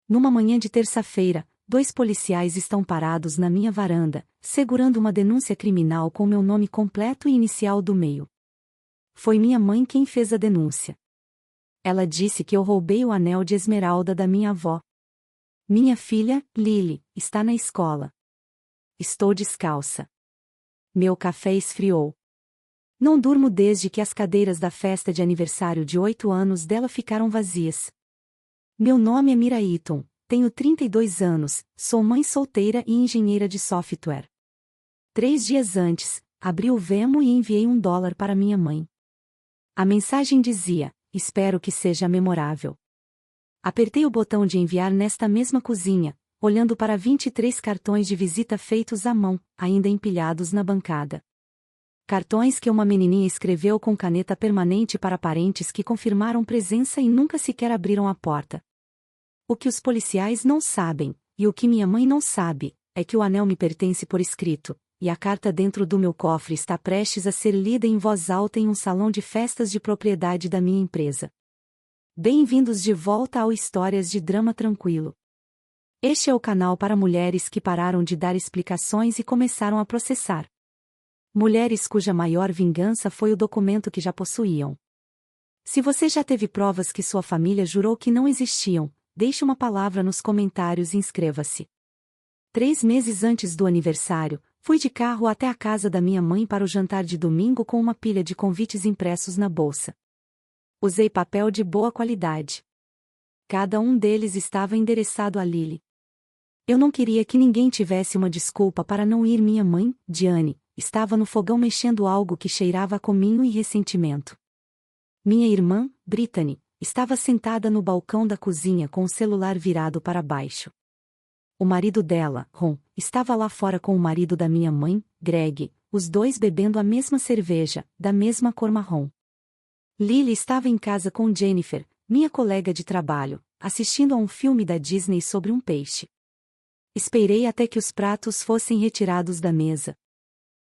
Numa manhã de terça-feira, 2 policiais estão parados na minha varanda, segurando uma denúncia criminal com meu nome completo e inicial do meio. Foi minha mãe quem fez a denúncia. Ela disse que eu roubei o anel de esmeralda da minha avó. Minha filha, Lily, está na escola. Estou descalça. Meu café esfriou. Não durmo desde que as cadeiras da festa de aniversário de 8 anos dela ficaram vazias. Meu nome é Mira Eaton, tenho 32 anos, sou mãe solteira e engenheira de software. 3 dias antes, abri o Venmo e enviei $1 para minha mãe. A mensagem dizia: espero que seja memorável. Apertei o botão de enviar nesta mesma cozinha, olhando para 23 cartões de visita feitos à mão, ainda empilhados na bancada. Cartões que uma menininha escreveu com caneta permanente para parentes que confirmaram presença e nunca sequer abriram a porta. O que os policiais não sabem, e o que minha mãe não sabe, é que o anel me pertence por escrito, e a carta dentro do meu cofre está prestes a ser lida em voz alta em um salão de festas de propriedade da minha empresa. Bem-vindos de volta ao Histórias de Drama Tranquilo. Este é o canal para mulheres que pararam de dar explicações e começaram a processar. Mulheres cuja maior vingança foi o documento que já possuíam. Se você já teve provas que sua família jurou que não existiam, deixe uma palavra nos comentários e inscreva-se. 3 meses antes do aniversário, fui de carro até a casa da minha mãe para o jantar de domingo com uma pilha de convites impressos na bolsa. Usei papel de boa qualidade. Cada um deles estava endereçado a Lily. Eu não queria que ninguém tivesse uma desculpa para não ir. Minha mãe, Diane, estava no fogão mexendo algo que cheirava a cominho e ressentimento. Minha irmã, Brittany, estava sentada no balcão da cozinha com o celular virado para baixo. O marido dela, Ron, estava lá fora com o marido da minha mãe, Greg, os dois bebendo a mesma cerveja, da mesma cor marrom. Lily estava em casa com Jennifer, minha colega de trabalho, assistindo a um filme da Disney sobre um peixe. Esperei até que os pratos fossem retirados da mesa.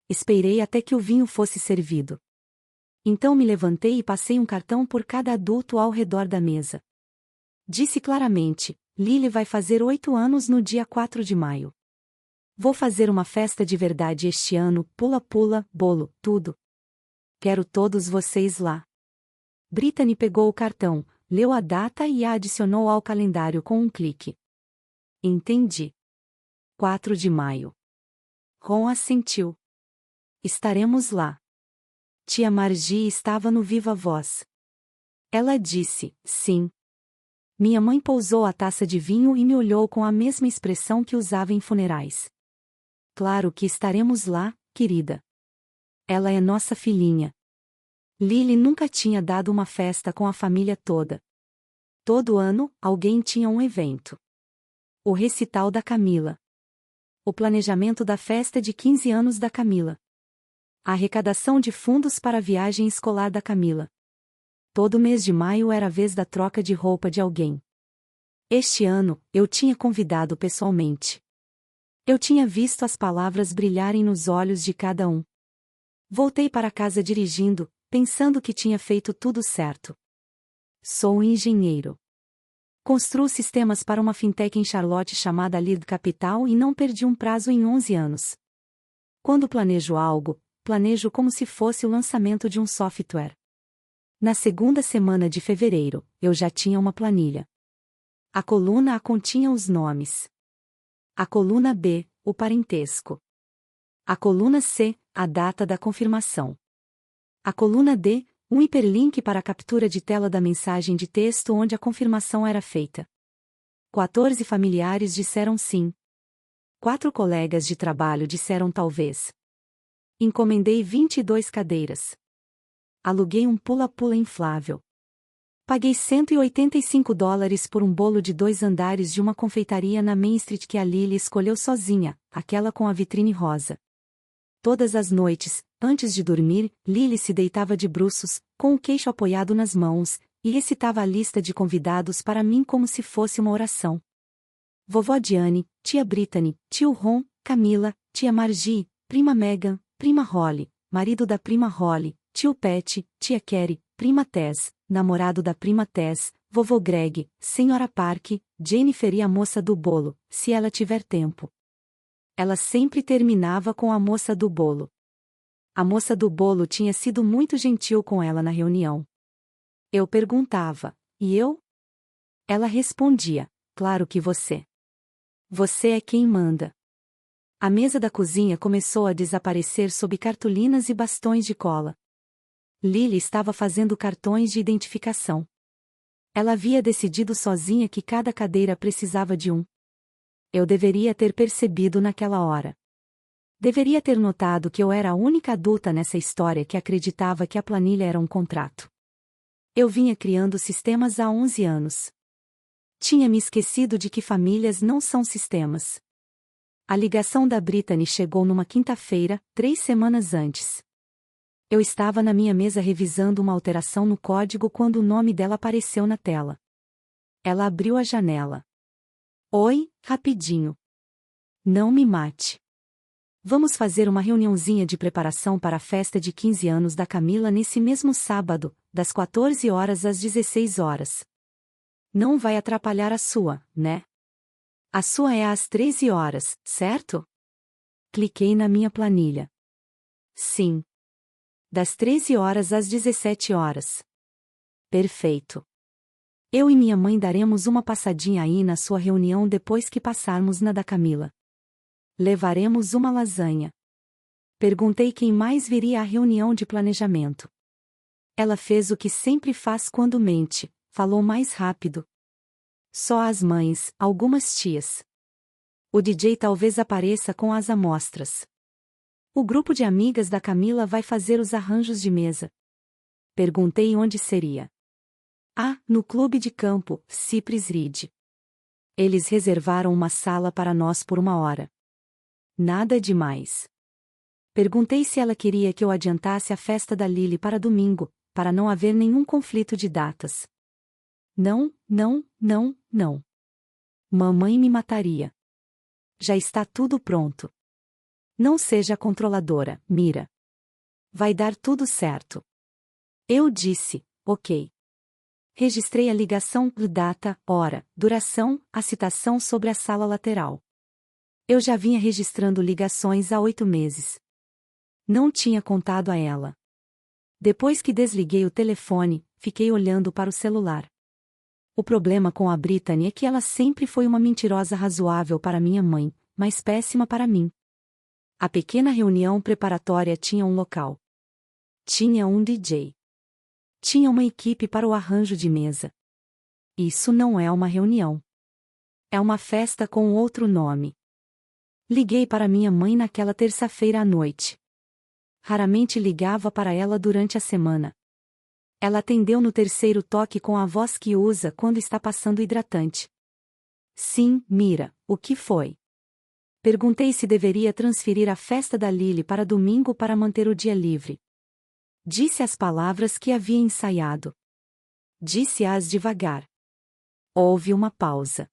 Esperei até que o vinho fosse servido. Então me levantei e passei um cartão por cada adulto ao redor da mesa. Disse claramente: Lily vai fazer 8 anos no dia 4 de maio. Vou fazer uma festa de verdade este ano, pula-pula, bolo, tudo. Quero todos vocês lá. Brittany pegou o cartão, leu a data e a adicionou ao calendário com um clique. Entendi. 4 de maio. Ron assentiu. Estaremos lá. Tia Margie estava no viva voz. Ela disse, sim. Minha mãe pousou a taça de vinho e me olhou com a mesma expressão que usava em funerais. Claro que estaremos lá, querida. Ela é nossa filhinha. Lily nunca tinha dado uma festa com a família toda. Todo ano, alguém tinha um evento. O recital da Camila. O planejamento da festa de 15 anos da Camila. A arrecadação de fundos para a viagem escolar da Camila. Todo mês de maio era a vez da troca de roupa de alguém. Este ano, eu tinha convidado pessoalmente. Eu tinha visto as palavras brilharem nos olhos de cada um. Voltei para casa dirigindo, pensando que tinha feito tudo certo. Sou um engenheiro. Construo sistemas para uma fintech em Charlotte chamada Lead Capital e não perdi um prazo em 11 anos. Quando planejo algo, planejo como se fosse o lançamento de um software. Na segunda semana de fevereiro, eu já tinha uma planilha. A coluna A continha os nomes. A coluna B, o parentesco. A coluna C, a data da confirmação. A coluna D, um hiperlink para a captura de tela da mensagem de texto onde a confirmação era feita. 14 familiares disseram sim. 4 colegas de trabalho disseram talvez. Encomendei 22 cadeiras. Aluguei um pula-pula inflável. Paguei $185 por um bolo de 2 andares de uma confeitaria na Main Street que a Lily escolheu sozinha, aquela com a vitrine rosa. Todas as noites, antes de dormir, Lily se deitava de bruços, com o queixo apoiado nas mãos, e recitava a lista de convidados para mim como se fosse uma oração. Vovó Diane, tia Brittany, tio Ron, Camila, tia Margie, prima Megan, prima Holly, marido da prima Holly, tio Pat, tia Carrie, prima Tess, namorado da prima Tess, vovô Greg, senhora Park, Jennifer e a moça do bolo, se ela tiver tempo. Ela sempre terminava com a moça do bolo. A moça do bolo tinha sido muito gentil com ela na reunião. Eu perguntava, e eu? Ela respondia, claro que você. Você é quem manda. A mesa da cozinha começou a desaparecer sob cartolinas e bastões de cola. Lily estava fazendo cartões de identificação. Ela havia decidido sozinha que cada cadeira precisava de um. Eu deveria ter percebido naquela hora. Deveria ter notado que eu era a única adulta nessa história que acreditava que a planilha era um contrato. Eu vinha criando sistemas há 11 anos. Tinha me esquecido de que famílias não são sistemas. A ligação da Brittany chegou numa quinta-feira, 3 semanas antes. Eu estava na minha mesa revisando uma alteração no código quando o nome dela apareceu na tela. Ela abriu a janela. Oi, rapidinho. Não me mate. Vamos fazer uma reuniãozinha de preparação para a festa de 15 anos da Camila nesse mesmo sábado, das 14 horas às 16 horas. Não vai atrapalhar a sua, né? A sua é às 13 horas, certo? Cliquei na minha planilha. Sim. Das 13 horas às 17 horas. Perfeito. Eu e minha mãe daremos uma passadinha aí na sua reunião depois que passarmos na da Camila. Levaremos uma lasanha. Perguntei quem mais viria à reunião de planejamento. Ela fez o que sempre faz quando mente, falou mais rápido. Só as mães, algumas tias. O DJ talvez apareça com as amostras. O grupo de amigas da Camila vai fazer os arranjos de mesa. Perguntei onde seria. Ah, no clube de campo, Cypress Ridge. Eles reservaram uma sala para nós por 1 hora. Nada demais. Perguntei se ela queria que eu adiantasse a festa da Lily para domingo, para não haver nenhum conflito de datas. Não, não, não, não. Mamãe me mataria. Já está tudo pronto. Não seja controladora, Mira. Vai dar tudo certo. Eu disse, ok. Registrei a ligação, data, hora, duração, a citação sobre a sala lateral. Eu já vinha registrando ligações há 8 meses. Não tinha contado a ela. Depois que desliguei o telefone, fiquei olhando para o celular. O problema com a Brittany é que ela sempre foi uma mentirosa razoável para minha mãe, mas péssima para mim. A pequena reunião preparatória tinha um local. Tinha um DJ. Tinha uma equipe para o arranjo de mesa. Isso não é uma reunião. É uma festa com outro nome. Liguei para minha mãe naquela terça-feira à noite. Raramente ligava para ela durante a semana. Ela atendeu no terceiro toque com a voz que usa quando está passando hidratante. Sim, Mira, o que foi? Perguntei se deveria transferir a festa da Lily para domingo para manter o dia livre. Disse as palavras que havia ensaiado. Disse-as devagar. Houve uma pausa.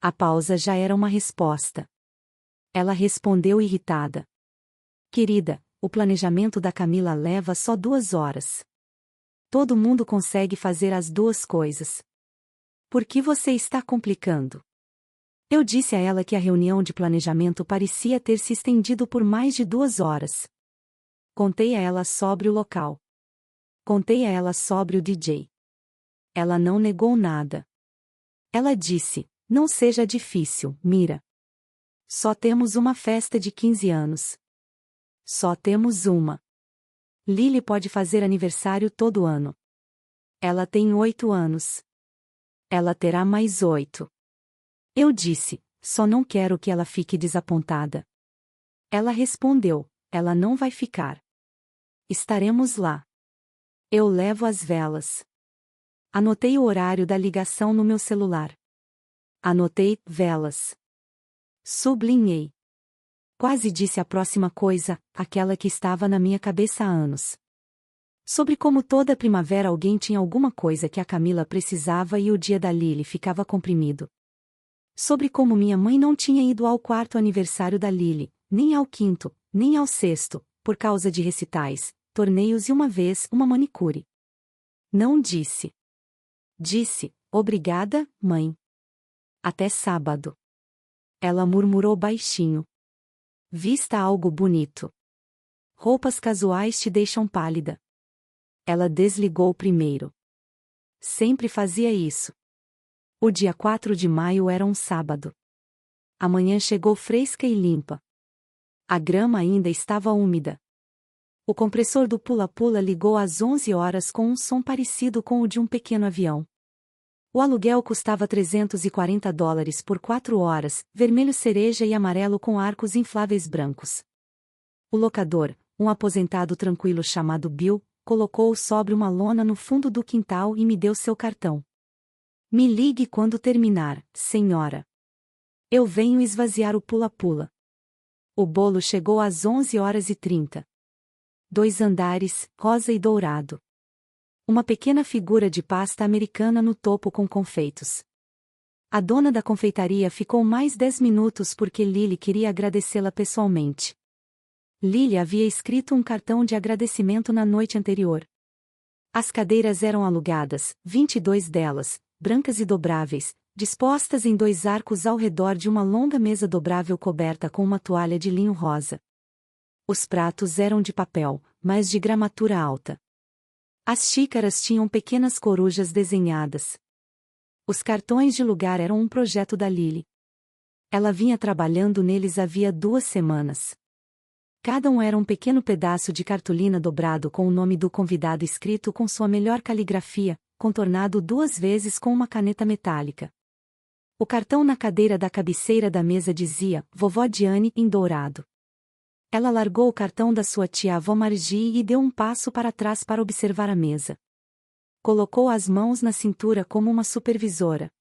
A pausa já era uma resposta. Ela respondeu irritada. Querida, o planejamento da Camila leva só 2 horas. Todo mundo consegue fazer as 2 coisas. Por que você está complicando? Eu disse a ela que a reunião de planejamento parecia ter se estendido por mais de 2 horas. Contei a ela sobre o local. Contei a ela sobre o DJ. Ela não negou nada. Ela disse, não seja difícil, Mira. Só temos uma festa de 15 anos. Só temos uma. Lily pode fazer aniversário todo ano. Ela tem 8 anos. Ela terá mais 8. Eu disse, só não quero que ela fique desapontada. Ela respondeu, ela não vai ficar. Estaremos lá. Eu levo as velas. Anotei o horário da ligação no meu celular. Anotei, velas. Sublinhei. Quase disse a próxima coisa, aquela que estava na minha cabeça há anos. Sobre como toda primavera alguém tinha alguma coisa que a Camila precisava e o dia da Lily ficava comprimido. Sobre como minha mãe não tinha ido ao 4º aniversário da Lily, nem ao 5º, nem ao 6º, por causa de recitais, torneios e uma vez uma manicure. Não disse. Disse, obrigada, mãe. Até sábado. Ela murmurou baixinho. Vista algo bonito. Roupas casuais te deixam pálida. Ela desligou primeiro. Sempre fazia isso. O dia 4 de maio era um sábado. A manhã chegou fresca e limpa. A grama ainda estava úmida. O compressor do pula-pula ligou às 11 horas com um som parecido com o de um pequeno avião. O aluguel custava $340 por 4 horas, vermelho cereja e amarelo com arcos infláveis brancos. O locador, um aposentado tranquilo chamado Bill, colocou sobre uma lona no fundo do quintal e me deu seu cartão. Me ligue quando terminar, senhora. Eu venho esvaziar o pula-pula. O bolo chegou às 11h30. 2 andares, rosa e dourado. Uma pequena figura de pasta americana no topo com confeitos. A dona da confeitaria ficou mais 10 minutos porque Lily queria agradecê-la pessoalmente. Lily havia escrito um cartão de agradecimento na noite anterior. As cadeiras eram alugadas, 22 delas, brancas e dobráveis, dispostas em 2 arcos ao redor de uma longa mesa dobrável coberta com uma toalha de linho rosa. Os pratos eram de papel, mas de gramatura alta. As xícaras tinham pequenas corujas desenhadas. Os cartões de lugar eram um projeto da Lily. Ela vinha trabalhando neles havia 2 semanas. Cada um era um pequeno pedaço de cartolina dobrado com o nome do convidado escrito com sua melhor caligrafia, contornado 2 vezes com uma caneta metálica. O cartão na cadeira da cabeceira da mesa dizia, Vovó Diane, em dourado. Ela largou o cartão da sua tia-avó Margie e deu um passo para trás para observar a mesa. Colocou as mãos na cintura como uma supervisora.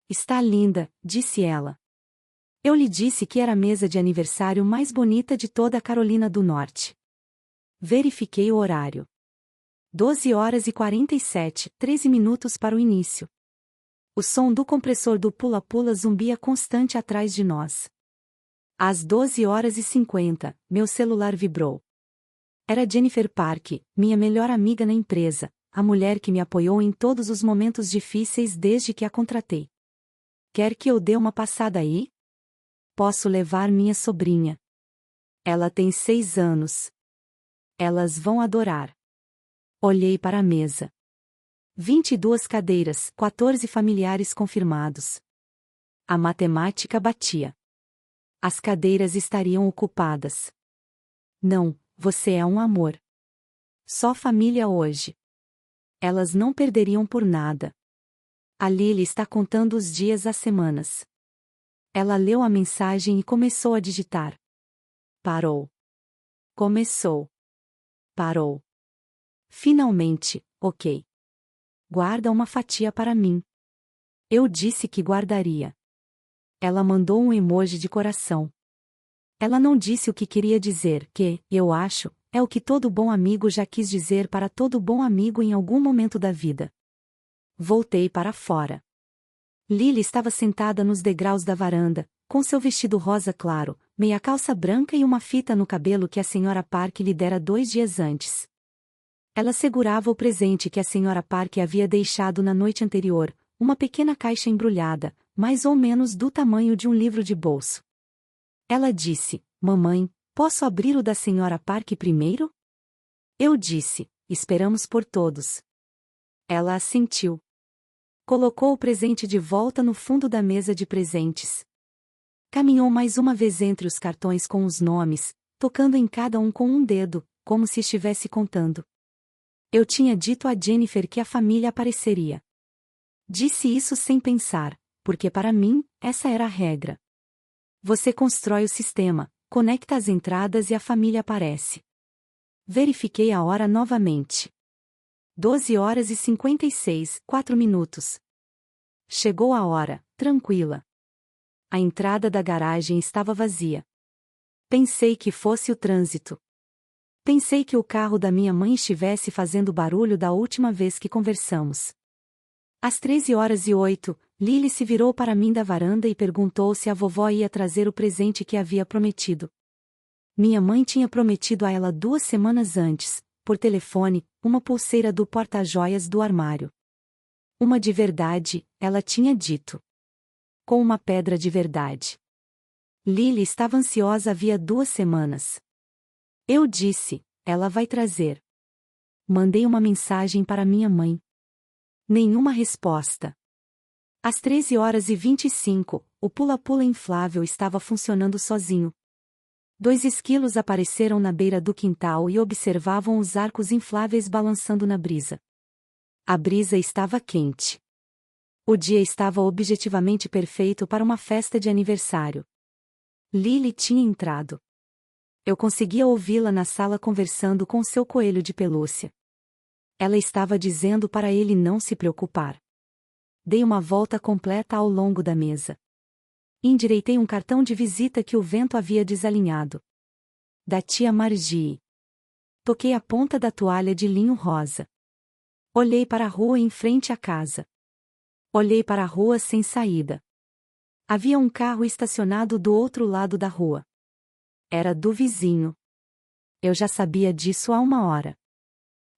Está linda, disse ela. Eu lhe disse que era a mesa de aniversário mais bonita de toda a Carolina do Norte. Verifiquei o horário. 12h47, 13 minutos para o início. O som do compressor do pula-pula zumbia constante atrás de nós. Às 12h50, meu celular vibrou. Era Jennifer Park, minha melhor amiga na empresa, a mulher que me apoiou em todos os momentos difíceis desde que a contratei. Quer que eu dê uma passada aí? Posso levar minha sobrinha. Ela tem 6 anos. Elas vão adorar. Olhei para a mesa. 22 cadeiras, 14 familiares confirmados. A matemática batia. As cadeiras estariam ocupadas. Não, você é um amor. Só família hoje. Elas não perderiam por nada. A Lily está contando os dias às semanas. Ela leu a mensagem e começou a digitar. Parou. Começou. Parou. Finalmente, ok. Guarda uma fatia para mim. Eu disse que guardaria. Ela mandou um emoji de coração. Ela não disse o que queria dizer, que, eu acho, é o que todo bom amigo já quis dizer para todo bom amigo em algum momento da vida. Voltei para fora. Lily estava sentada nos degraus da varanda, com seu vestido rosa claro, meia calça branca e uma fita no cabelo que a Sra. Park lhe dera 2 dias antes. Ela segurava o presente que a Sra. Park havia deixado na noite anterior, uma pequena caixa embrulhada, mais ou menos do tamanho de um livro de bolso. Ela disse, Mamãe, posso abrir o da Sra. Park primeiro? Eu disse, esperamos por todos. Ela assentiu. Colocou o presente de volta no fundo da mesa de presentes. Caminhou mais uma vez entre os cartões com os nomes, tocando em cada um com um dedo, como se estivesse contando. Eu tinha dito a Jennifer que a família apareceria. Disse isso sem pensar, porque para mim, essa era a regra. Você constrói o sistema, conecta as entradas e a família aparece. Verifiquei a hora novamente. 12h56, 4 minutos. Chegou a hora, tranquila. A entrada da garagem estava vazia. Pensei que fosse o trânsito. Pensei que o carro da minha mãe estivesse fazendo barulho da última vez que conversamos. Às 13h08, Lily se virou para mim da varanda e perguntou se a vovó ia trazer o presente que havia prometido. Minha mãe tinha prometido a ela 2 semanas antes, por telefone, uma pulseira do porta-joias do armário. Uma de verdade, ela tinha dito. com uma pedra de verdade. Lily estava ansiosa havia 2 semanas. Eu disse, ela vai trazer. Mandei uma mensagem para minha mãe. Nenhuma resposta. Às 13h25, o pula-pula inflável estava funcionando sozinho. 2 esquilos apareceram na beira do quintal e observavam os arcos infláveis balançando na brisa. A brisa estava quente. O dia estava objetivamente perfeito para uma festa de aniversário. Lily tinha entrado. Eu conseguia ouvi-la na sala conversando com seu coelho de pelúcia. Ela estava dizendo para ele não se preocupar. Dei uma volta completa ao longo da mesa. Endireitei um cartão de visita que o vento havia desalinhado. Da tia Margie. Toquei a ponta da toalha de linho rosa. Olhei para a rua em frente à casa. Olhei para a rua sem saída. Havia um carro estacionado do outro lado da rua. Era do vizinho. Eu já sabia disso há 1 hora.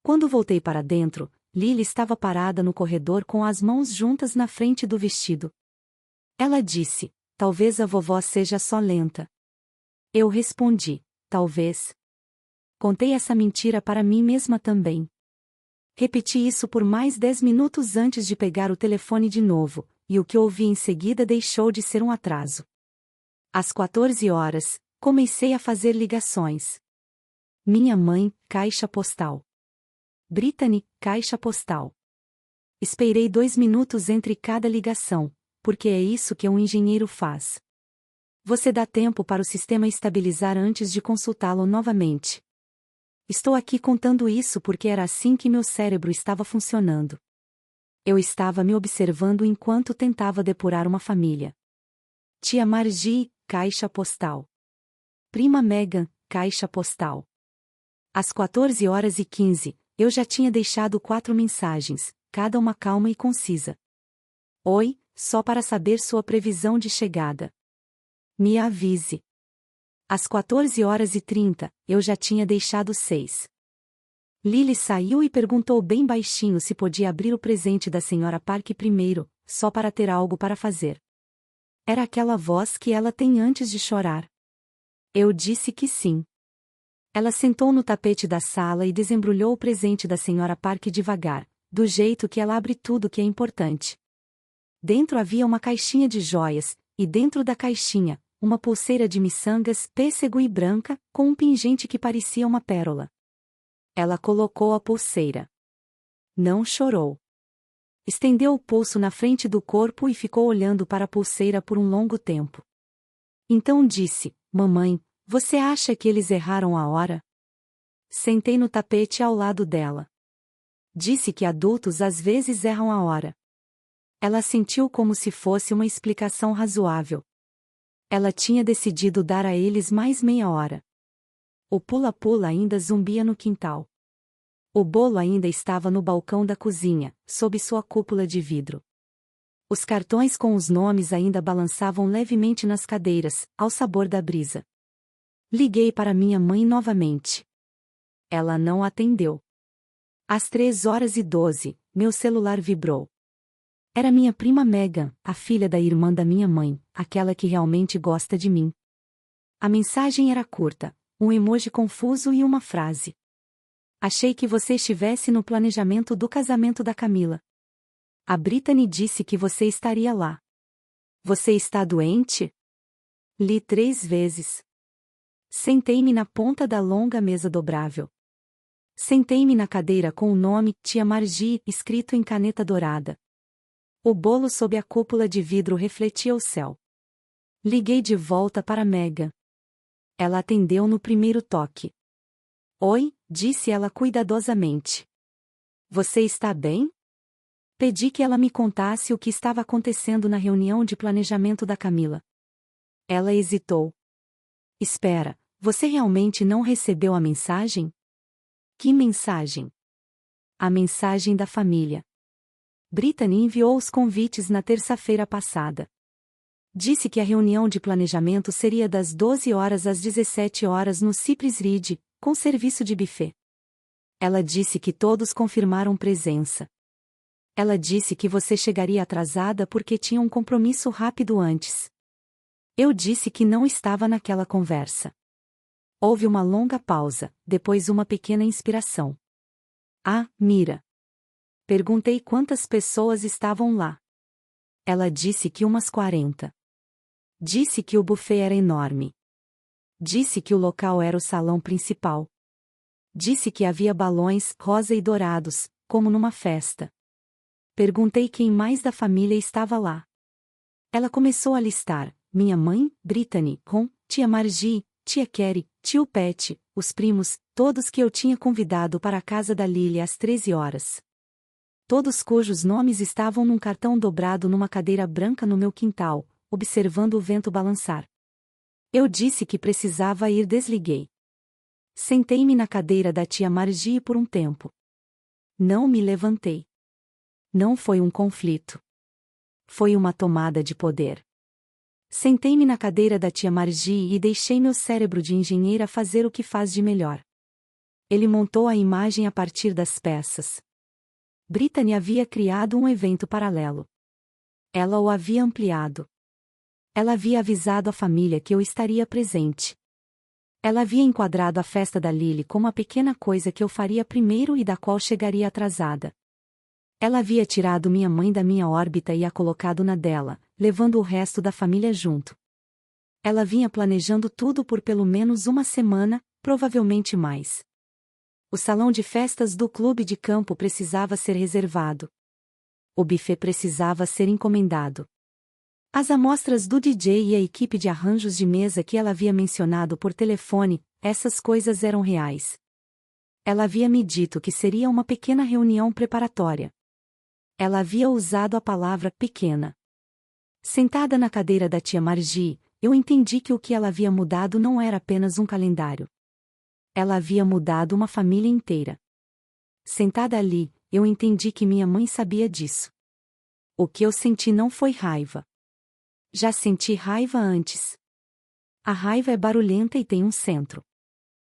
Quando voltei para dentro, Lily estava parada no corredor com as mãos juntas na frente do vestido. Ela disse, talvez a vovó seja só lenta. Eu respondi, talvez. Contei essa mentira para mim mesma também. Repeti isso por mais 10 minutos antes de pegar o telefone de novo, e o que ouvi em seguida deixou de ser um atraso. Às 14 horas, comecei a fazer ligações. Minha mãe, caixa postal. Brittany, caixa postal. Esperei 2 minutos entre cada ligação, porque é isso que um engenheiro faz. Você dá tempo para o sistema estabilizar antes de consultá-lo novamente. Estou aqui contando isso porque era assim que meu cérebro estava funcionando. Eu estava me observando enquanto tentava depurar uma família. Tia Margie, caixa postal. Prima Megan, caixa postal. Às 14h15, eu já tinha deixado 4 mensagens, cada uma calma e concisa. Oi, só para saber sua previsão de chegada. Me avise. Às 14h30, eu já tinha deixado 6. Lily saiu e perguntou bem baixinho se podia abrir o presente da Sra. Park primeiro, só para ter algo para fazer. Era aquela voz que ela tem antes de chorar. Eu disse que sim. Ela sentou no tapete da sala e desembrulhou o presente da Sra. Park devagar, do jeito que ela abre tudo que é importante. Dentro havia uma caixinha de joias, e dentro da caixinha, uma pulseira de miçangas pêssego e branca, com um pingente que parecia uma pérola. Ela colocou a pulseira. Não chorou. Estendeu o pulso na frente do corpo e ficou olhando para a pulseira por um longo tempo. Então disse, mamãe, você acha que eles erraram a hora? Sentei no tapete ao lado dela. Disse que adultos às vezes erram a hora. Ela sentiu como se fosse uma explicação razoável. Ela tinha decidido dar a eles mais meia hora. O pula-pula ainda zumbia no quintal. O bolo ainda estava no balcão da cozinha, sob sua cúpula de vidro. Os cartões com os nomes ainda balançavam levemente nas cadeiras, ao sabor da brisa. Liguei para minha mãe novamente. Ela não atendeu. Às 3h12, meu celular vibrou. Era minha prima Megan, a filha da irmã da minha mãe, aquela que realmente gosta de mim. A mensagem era curta, um emoji confuso e uma frase. Achei que você estivesse no planejamento do casamento da Camila. A Brittany disse que você estaria lá. Você está doente? Li 3 vezes. Sentei-me na ponta da longa mesa dobrável. Sentei-me na cadeira com o nome Tia Margie escrito em caneta dourada. O bolo sob a cúpula de vidro refletia o céu. Liguei de volta para Megan. Ela atendeu no primeiro toque. Oi, disse ela cuidadosamente. Você está bem? Pedi que ela me contasse o que estava acontecendo na reunião de planejamento da Camila. Ela hesitou. Espera, você realmente não recebeu a mensagem? Que mensagem? A mensagem da família. Brittany enviou os convites na terça-feira passada. Disse que a reunião de planejamento seria das 12 horas às 17 horas no Cypress Ridge, com serviço de buffet. Ela disse que todos confirmaram presença. Ela disse que você chegaria atrasada porque tinha um compromisso rápido antes. Eu disse que não estava naquela conversa. Houve uma longa pausa, depois uma pequena inspiração. Ah, Mira. Perguntei quantas pessoas estavam lá. Ela disse que umas 40. Disse que o buffet era enorme. Disse que o local era o salão principal. Disse que havia balões rosa e dourados, como numa festa. Perguntei quem mais da família estava lá. Ela começou a listar: minha mãe, Brittany, Ron, tia Margie, tia Carrie, tio Pat, os primos, todos que eu tinha convidado para a casa da Lily às 13 horas. Todos cujos nomes estavam num cartão dobrado numa cadeira branca no meu quintal, observando o vento balançar. Eu disse que precisava ir, desliguei. Sentei-me na cadeira da tia Margie por um tempo. Não me levantei. Não foi um conflito. Foi uma tomada de poder. Sentei-me na cadeira da tia Margie e deixei meu cérebro de engenheira fazer o que faz de melhor. Ele montou a imagem a partir das peças. Brittany havia criado um evento paralelo. Ela o havia ampliado. Ela havia avisado a família que eu estaria presente. Ela havia enquadrado a festa da Lily como a pequena coisa que eu faria primeiro e da qual chegaria atrasada. Ela havia tirado minha mãe da minha órbita e a colocado na dela, levando o resto da família junto. Ela vinha planejando tudo por pelo menos uma semana, provavelmente mais. O salão de festas do clube de campo precisava ser reservado. O buffet precisava ser encomendado. As amostras do DJ e a equipe de arranjos de mesa que ela havia mencionado por telefone, essas coisas eram reais. Ela havia me dito que seria uma pequena reunião preparatória. Ela havia usado a palavra pequena. Sentada na cadeira da tia Margie, eu entendi que o que ela havia mudado não era apenas um calendário. Ela havia mudado uma família inteira. Sentada ali, eu entendi que minha mãe sabia disso. O que eu senti não foi raiva. Já senti raiva antes. A raiva é barulhenta e tem um centro.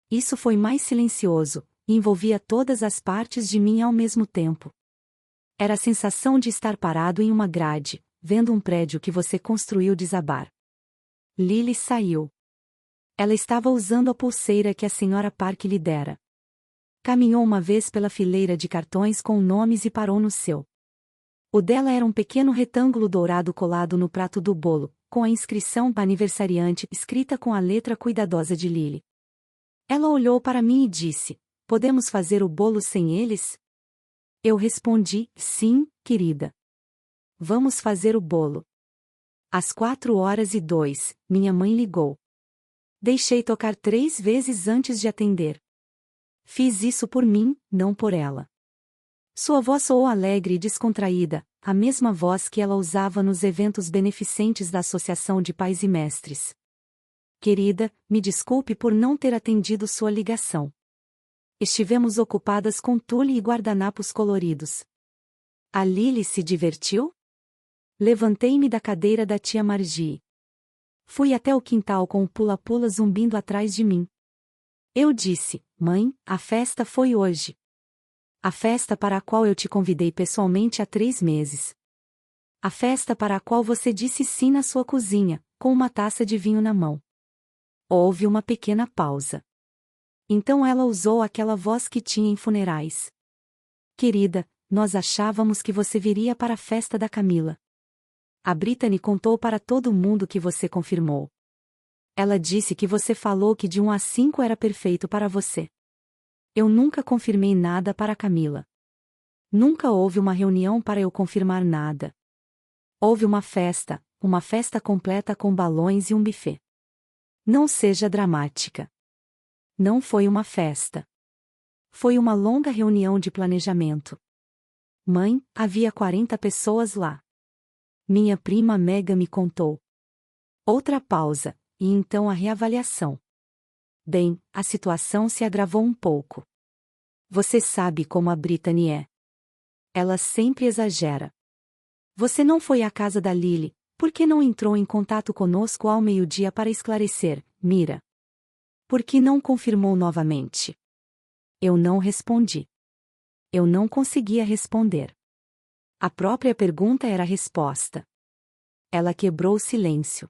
Isso foi mais silencioso, e envolvia todas as partes de mim ao mesmo tempo. Era a sensação de estar parado em uma grade, vendo um prédio que você construiu desabar. Lily saiu. Ela estava usando a pulseira que a senhora Park lhe dera. Caminhou uma vez pela fileira de cartões com nomes e parou no seu. O dela era um pequeno retângulo dourado colado no prato do bolo, com a inscrição aniversariante escrita com a letra cuidadosa de Lily. Ela olhou para mim e disse: podemos fazer o bolo sem eles? Eu respondi: sim, querida. Vamos fazer o bolo. Às 4h02, minha mãe ligou. Deixei tocar 3 vezes antes de atender. Fiz isso por mim, não por ela. Sua voz soou alegre e descontraída, a mesma voz que ela usava nos eventos beneficentes da Associação de Pais e Mestres. Querida, me desculpe por não ter atendido sua ligação. Estivemos ocupadas com tule e guardanapos coloridos. A Lily se divertiu? Levantei-me da cadeira da tia Margie. Fui até o quintal com o pula-pula zumbindo atrás de mim. Eu disse: mãe, a festa foi hoje. A festa para a qual eu te convidei pessoalmente há 3 meses. A festa para a qual você disse sim na sua cozinha, com uma taça de vinho na mão. Houve uma pequena pausa. Então ela usou aquela voz que tinha em funerais. Querida, nós achávamos que você viria para a festa da Camila. A Brittany contou para todo mundo que você confirmou. Ela disse que você falou que de 1 a 5 era perfeito para você. Eu nunca confirmei nada para a Camila. Nunca houve uma reunião para eu confirmar nada. Houve uma festa completa com balões e um buffet. Não seja dramática. Não foi uma festa. Foi uma longa reunião de planejamento. Mãe, havia 40 pessoas lá. Minha prima Mega me contou. Outra pausa, e então a reavaliação. Bem, a situação se agravou um pouco. Você sabe como a Brittany é. Ela sempre exagera. Você não foi à casa da Lily, por que não entrou em contato conosco ao meio-dia para esclarecer, Mira? Por que não confirmou novamente? Eu não respondi. Eu não conseguia responder. A própria pergunta era a resposta. Ela quebrou o silêncio.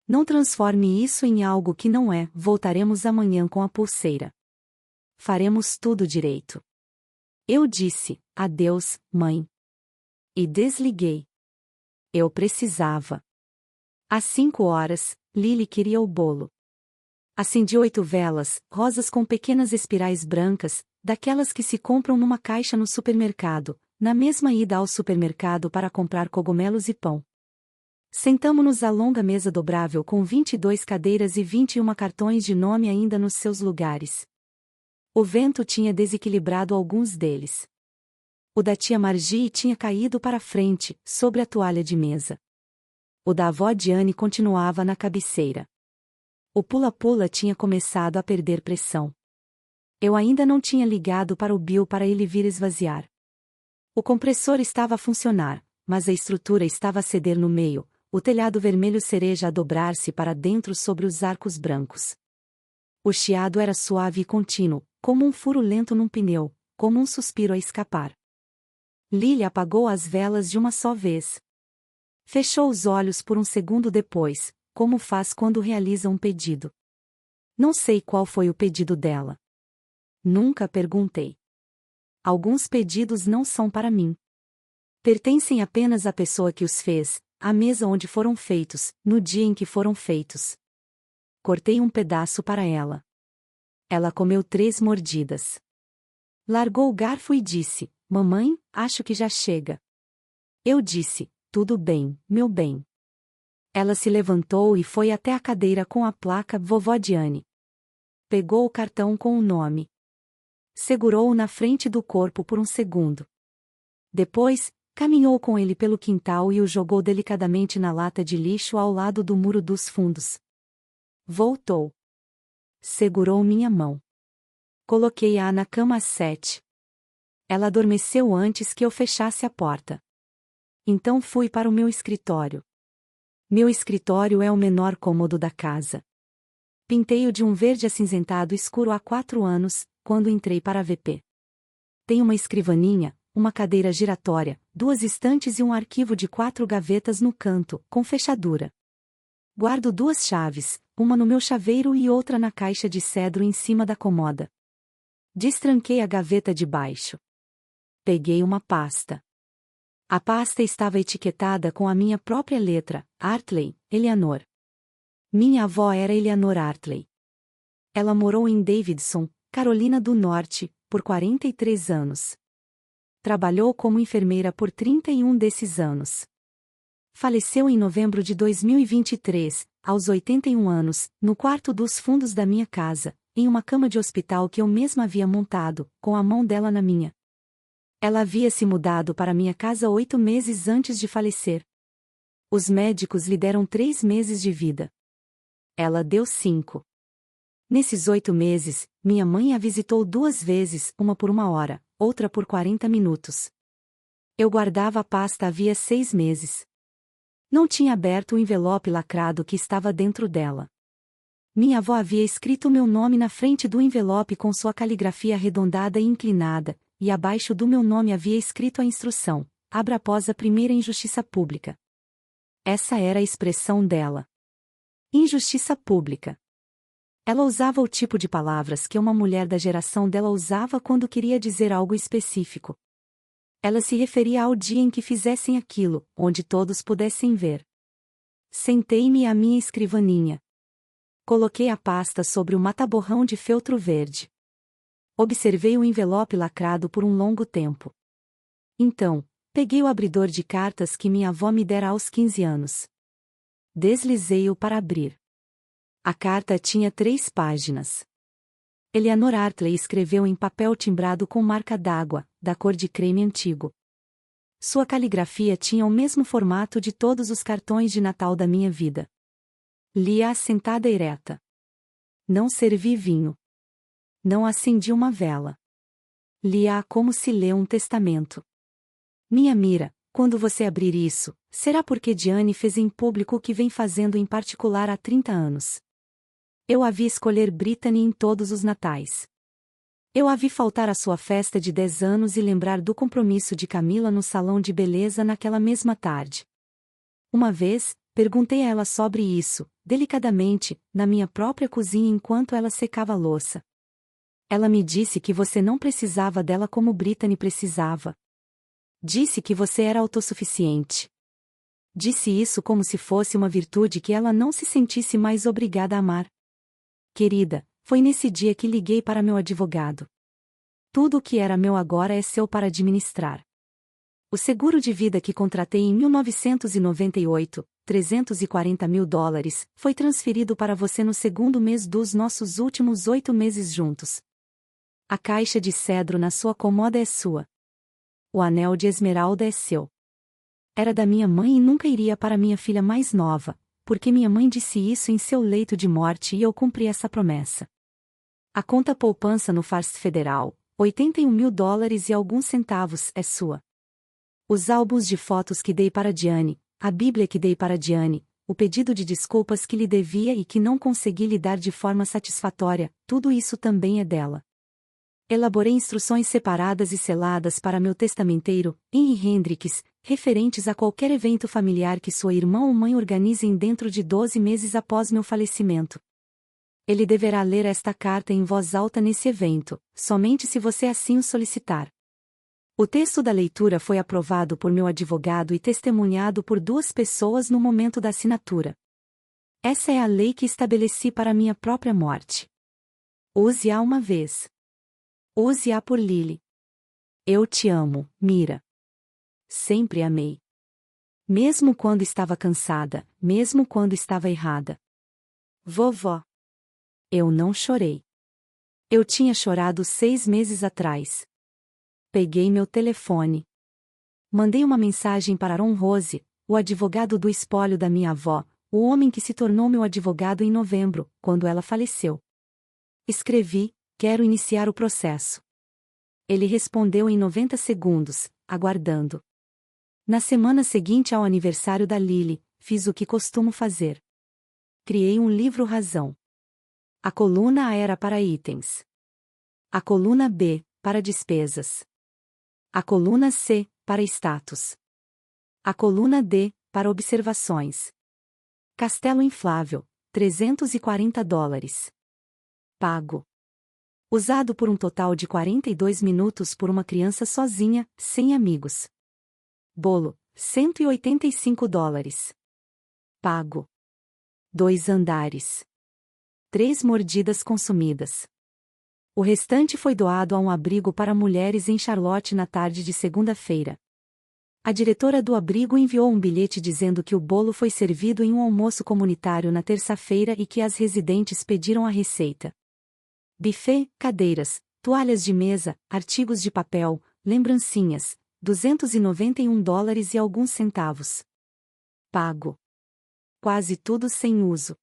Não transforme isso em algo que não é. Voltaremos amanhã com a pulseira. Faremos tudo direito. Eu disse, adeus, mãe. E desliguei. Eu precisava. Às 5 horas, Lily queria o bolo. Acendi 8 velas, rosas com pequenas espirais brancas, daquelas que se compram numa caixa no supermercado, na mesma ida ao supermercado para comprar cogumelos e pão. Sentamo-nos à longa mesa dobrável com 22 cadeiras e 21 cartões de nome ainda nos seus lugares. O vento tinha desequilibrado alguns deles. O da tia Margie tinha caído para frente, sobre a toalha de mesa. O da avó Diane continuava na cabeceira. O pula-pula tinha começado a perder pressão. Eu ainda não tinha ligado para o Bill para ele vir esvaziar. O compressor estava a funcionar, mas a estrutura estava a ceder no meio, o telhado vermelho cereja a dobrar-se para dentro sobre os arcos brancos. O chiado era suave e contínuo, como um furo lento num pneu, como um suspiro a escapar. Lily apagou as velas de uma só vez. Fechou os olhos por um segundo depois, como faz quando realiza um pedido. Não sei qual foi o pedido dela. Nunca perguntei. Alguns pedidos não são para mim. Pertencem apenas à pessoa que os fez, à mesa onde foram feitos, no dia em que foram feitos. Cortei um pedaço para ela. Ela comeu 3 mordidas. Largou o garfo e disse, mamãe, acho que já chega. Eu disse, tudo bem, meu bem. Ela se levantou e foi até a cadeira com a placa Vovó Diane. Pegou o cartão com o nome. Segurou-o na frente do corpo por um segundo. Depois, caminhou com ele pelo quintal e o jogou delicadamente na lata de lixo ao lado do muro dos fundos. Voltou. Segurou minha mão. Coloquei-a na cama às 7. Ela adormeceu antes que eu fechasse a porta. Então fui para o meu escritório. Meu escritório é o menor cômodo da casa. Pintei-o de um verde acinzentado escuro há 4 anos, quando entrei para a VP. Tem uma escrivaninha, uma cadeira giratória, 2 estantes e um arquivo de 4 gavetas no canto, com fechadura. Guardo 2 chaves, uma no meu chaveiro e outra na caixa de cedro em cima da comoda. Destranquei a gaveta de baixo. Peguei uma pasta. A pasta estava etiquetada com a minha própria letra, Hartley, Eleanor. Minha avó era Eleanor Hartley. Ela morou em Davidson, Carolina do Norte, por 43 anos. Trabalhou como enfermeira por 31 desses anos. Faleceu em novembro de 2023, aos 81 anos, no quarto dos fundos da minha casa, em uma cama de hospital que eu mesma havia montado, com a mão dela na minha. Ela havia se mudado para minha casa 8 meses antes de falecer. Os médicos lhe deram 3 meses de vida. Ela deu 5. Nesses 8 meses, minha mãe a visitou 2 vezes, uma por 1 hora, outra por 40 minutos. Eu guardava a pasta havia 6 meses. Não tinha aberto o envelope lacrado que estava dentro dela. Minha avó havia escrito meu nome na frente do envelope com sua caligrafia arredondada e inclinada, e abaixo do meu nome havia escrito a instrução: abra após a primeira injustiça pública. Essa era a expressão dela. Injustiça pública. Ela usava o tipo de palavras que uma mulher da geração dela usava quando queria dizer algo específico. Ela se referia ao dia em que fizessem aquilo, onde todos pudessem ver. Sentei-me à minha escrivaninha. Coloquei a pasta sobre o mataborrão de feltro verde. Observei o envelope lacrado por um longo tempo. Então, peguei o abridor de cartas que minha avó me dera aos 15 anos. Deslizei-o para abrir. A carta tinha 3 páginas. Eleanor Hartley escreveu em papel timbrado com marca d'água, da cor de creme antigo. Sua caligrafia tinha o mesmo formato de todos os cartões de Natal da minha vida. Li-a sentada ereta. Não servi vinho. Não acendi uma vela. Li-a como se lê um testamento. Minha mira, quando você abrir isso, será porque Diane fez em público o que vem fazendo em particular há 30 anos. Eu a vi escolher Brittany em todos os natais. Eu a vi faltar à sua festa de 10 anos e lembrar do compromisso de Camila no salão de beleza naquela mesma tarde. Uma vez, perguntei a ela sobre isso, delicadamente, na minha própria cozinha enquanto ela secava a louça. Ela me disse que você não precisava dela como Brittany precisava. Disse que você era autossuficiente. Disse isso como se fosse uma virtude que ela não se sentisse mais obrigada a amar. Querida, foi nesse dia que liguei para meu advogado. Tudo o que era meu agora é seu para administrar. O seguro de vida que contratei em 1998, $340 mil, foi transferido para você no segundo mês dos nossos últimos 8 meses juntos. A caixa de cedro na sua cômoda é sua. O anel de esmeralda é seu. Era da minha mãe e nunca iria para minha filha mais nova, porque minha mãe disse isso em seu leito de morte e eu cumpri essa promessa. A conta poupança no Fast Federal, $81 mil e alguns centavos, é sua. Os álbuns de fotos que dei para Diane, a Bíblia que dei para Diane, o pedido de desculpas que lhe devia e que não consegui lhe dar de forma satisfatória, tudo isso também é dela. Elaborei instruções separadas e seladas para meu testamenteiro, Henry Hendricks, referentes a qualquer evento familiar que sua irmã ou mãe organizem dentro de 12 meses após meu falecimento. Ele deverá ler esta carta em voz alta nesse evento, somente se você assim o solicitar. O texto da leitura foi aprovado por meu advogado e testemunhado por 2 pessoas no momento da assinatura. Essa é a lei que estabeleci para minha própria morte. Use-a uma vez. Use-a por Lily. Eu te amo, Mira. Sempre amei. Mesmo quando estava cansada, mesmo quando estava errada. Vovó. Eu não chorei. Eu tinha chorado 6 meses atrás. Peguei meu telefone. Mandei uma mensagem para Aaron Rose, o advogado do espólio da minha avó, o homem que se tornou meu advogado em novembro, quando ela faleceu. Escrevi: quero iniciar o processo. Ele respondeu em 90 segundos, aguardando. Na semana seguinte ao aniversário da Lily, fiz o que costumo fazer. Criei um livro razão. A coluna A era para itens. A coluna B, para despesas. A coluna C, para status. A coluna D, para observações. Castelo inflável, $340. Pago. Usado por um total de 42 minutos por uma criança sozinha, sem amigos. Bolo, $185. Pago. 2 andares. 3 mordidas consumidas. O restante foi doado a um abrigo para mulheres em Charlotte na tarde de segunda-feira. A diretora do abrigo enviou um bilhete dizendo que o bolo foi servido em um almoço comunitário na terça-feira e que as residentes pediram a receita. Buffet, cadeiras, toalhas de mesa, artigos de papel, lembrancinhas, $291 e alguns centavos. Pago. Quase tudo sem uso.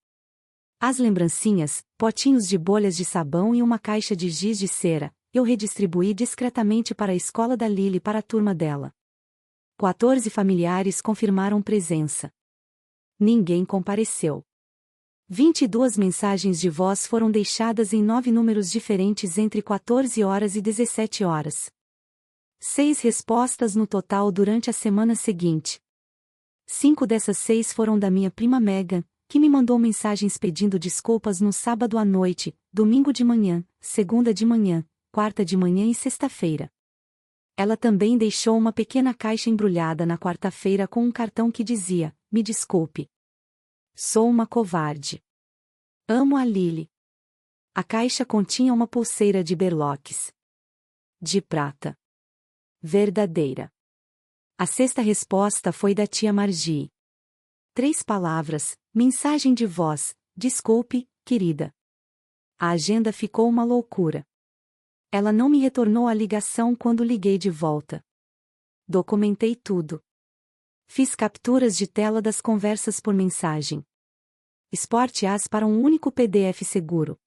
As lembrancinhas, potinhos de bolhas de sabão e uma caixa de giz de cera, eu redistribuí discretamente para a escola da Lily para a turma dela. 14 familiares confirmaram presença. Ninguém compareceu. 22 mensagens de voz foram deixadas em 9 números diferentes entre 14 horas e 17 horas. 6 respostas no total durante a semana seguinte. 5 dessas 6 foram da minha prima Megan, que me mandou mensagens pedindo desculpas no sábado à noite, domingo de manhã, segunda de manhã, quarta de manhã e sexta-feira. Ela também deixou uma pequena caixa embrulhada na quarta-feira com um cartão que dizia: me desculpe. Sou uma covarde. Amo a Lily. A caixa continha uma pulseira de berloques. De prata. Verdadeira. A sexta resposta foi da tia Margie. 3 palavras, mensagem de voz: desculpe, querida. A agenda ficou uma loucura. Ela não me retornou a ligação quando liguei de volta. Documentei tudo. Fiz capturas de tela das conversas por mensagem. Exporte-as para um único PDF seguro.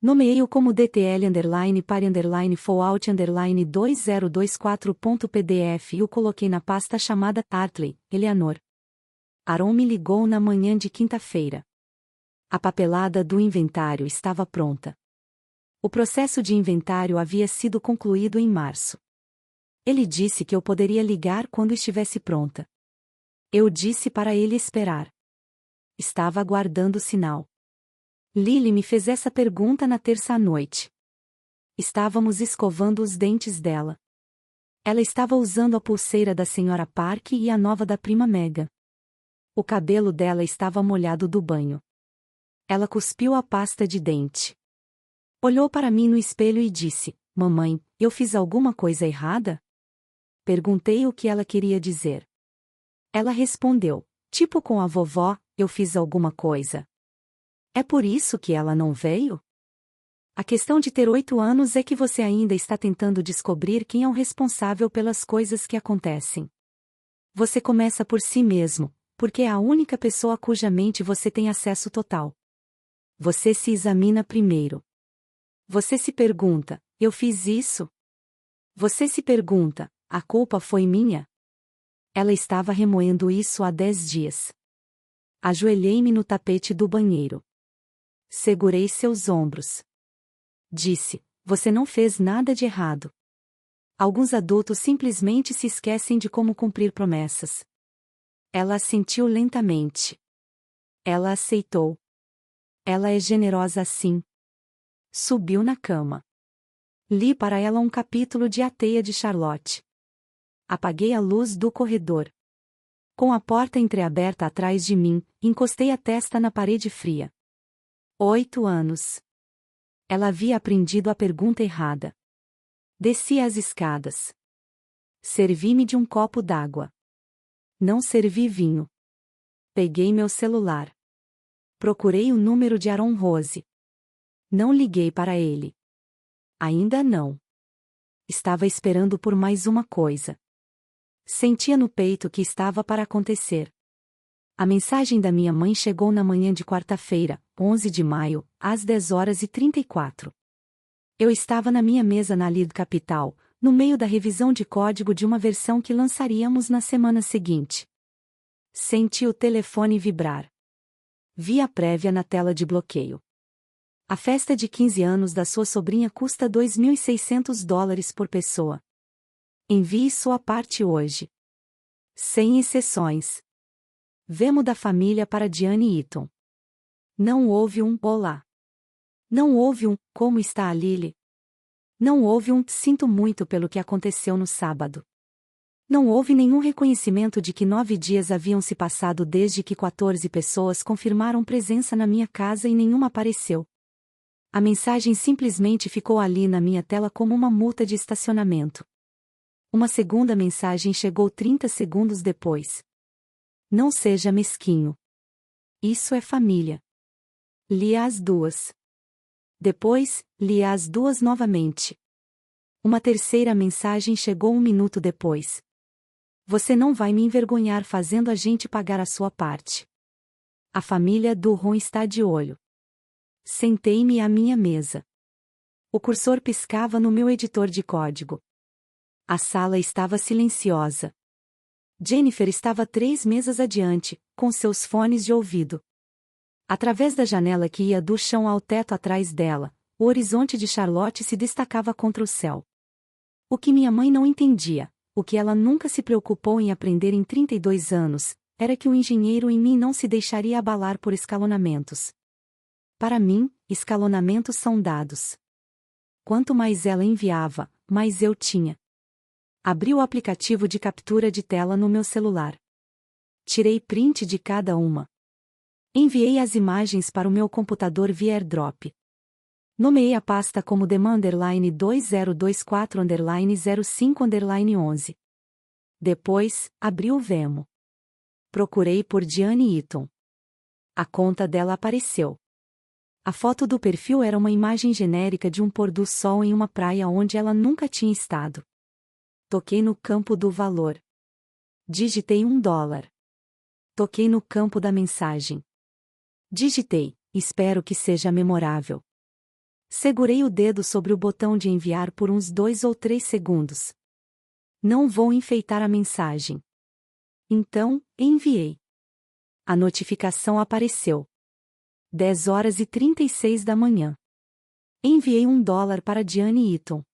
Nomeei-o como DTL_pare_fallout_2024.pdf e o coloquei na pasta chamada Hartley, Eleanor. Aaron me ligou na manhã de quinta-feira. A papelada do inventário estava pronta. O processo de inventário havia sido concluído em março. Ele disse que eu poderia ligar quando estivesse pronta. Eu disse para ele esperar. Estava aguardando o sinal. Lily me fez essa pergunta na terça à noite. Estávamos escovando os dentes dela. Ela estava usando a pulseira da Sra. Park e a nova da prima Megan. O cabelo dela estava molhado do banho. Ela cuspiu a pasta de dente. Olhou para mim no espelho e disse: Mamãe, eu fiz alguma coisa errada? Perguntei o que ela queria dizer. Ela respondeu: tipo com a vovó, eu fiz alguma coisa. É por isso que ela não veio? A questão de ter 8 anos é que você ainda está tentando descobrir quem é o responsável pelas coisas que acontecem. Você começa por si mesmo, porque é a única pessoa cuja mente você tem acesso total. Você se examina primeiro. Você se pergunta: eu fiz isso? Você se pergunta: a culpa foi minha? Ela estava remoendo isso há 10 dias. Ajoelhei-me no tapete do banheiro. Segurei seus ombros. Disse: você não fez nada de errado. Alguns adultos simplesmente se esquecem de como cumprir promessas. Ela assentiu lentamente. Ela aceitou. Ela é generosa assim. Subiu na cama. Li para ela um capítulo de A Teia de Charlotte. Apaguei a luz do corredor. Com a porta entreaberta atrás de mim, encostei a testa na parede fria. 8 anos. Ela havia aprendido a pergunta errada. Desci as escadas. Servi-me de um copo d'água. Não servi vinho. Peguei meu celular. Procurei o número de Aaron Rose. Não liguei para ele. Ainda não. Estava esperando por mais uma coisa. Sentia no peito que estava para acontecer. A mensagem da minha mãe chegou na manhã de quarta-feira, 11 de maio, às 10h34. Eu estava na minha mesa na Lead Capital, no meio da revisão de código de uma versão que lançaríamos na semana seguinte. Senti o telefone vibrar. Vi a prévia na tela de bloqueio. A festa de 15 anos da sua sobrinha custa $2.600 por pessoa. Envie sua parte hoje. Sem exceções. Vemo da família para Diane Eaton. Não houve um olá. Não houve um como está a Lily. Não houve um sinto muito pelo que aconteceu no sábado. Não houve nenhum reconhecimento de que 9 dias haviam se passado desde que 14 pessoas confirmaram presença na minha casa e nenhuma apareceu. A mensagem simplesmente ficou ali na minha tela como uma multa de estacionamento. Uma segunda mensagem chegou 30 segundos depois. Não seja mesquinho. Isso é família. Li as duas. Depois, li as duas novamente. Uma terceira mensagem chegou 1 minuto depois. Você não vai me envergonhar fazendo a gente pagar a sua parte. A família do Ron está de olho. Sentei-me à minha mesa. O cursor piscava no meu editor de código. A sala estava silenciosa. Jennifer estava 3 mesas adiante, com seus fones de ouvido. Através da janela que ia do chão ao teto atrás dela, o horizonte de Charlotte se destacava contra o céu. O que minha mãe não entendia, o que ela nunca se preocupou em aprender em 32 anos, era que o engenheiro em mim não se deixaria abalar por escalonamentos. Para mim, escalonamentos são dados. Quanto mais ela enviava, mais eu tinha. Abri o aplicativo de captura de tela no meu celular. Tirei print de cada uma. Enviei as imagens para o meu computador via AirDrop. Nomeei a pasta como DEMA_2024_05_11. Depois, abri o Vemo. Procurei por Diane Eaton. A conta dela apareceu. A foto do perfil era uma imagem genérica de um pôr do sol em uma praia onde ela nunca tinha estado. Toquei no campo do valor. Digitei $1. Toquei no campo da mensagem. Digitei: espero que seja memorável. Segurei o dedo sobre o botão de enviar por uns 2 ou 3 segundos. Não vou enfeitar a mensagem. Então, enviei. A notificação apareceu. 10h36 da manhã. Enviei $1 para Diane Eaton.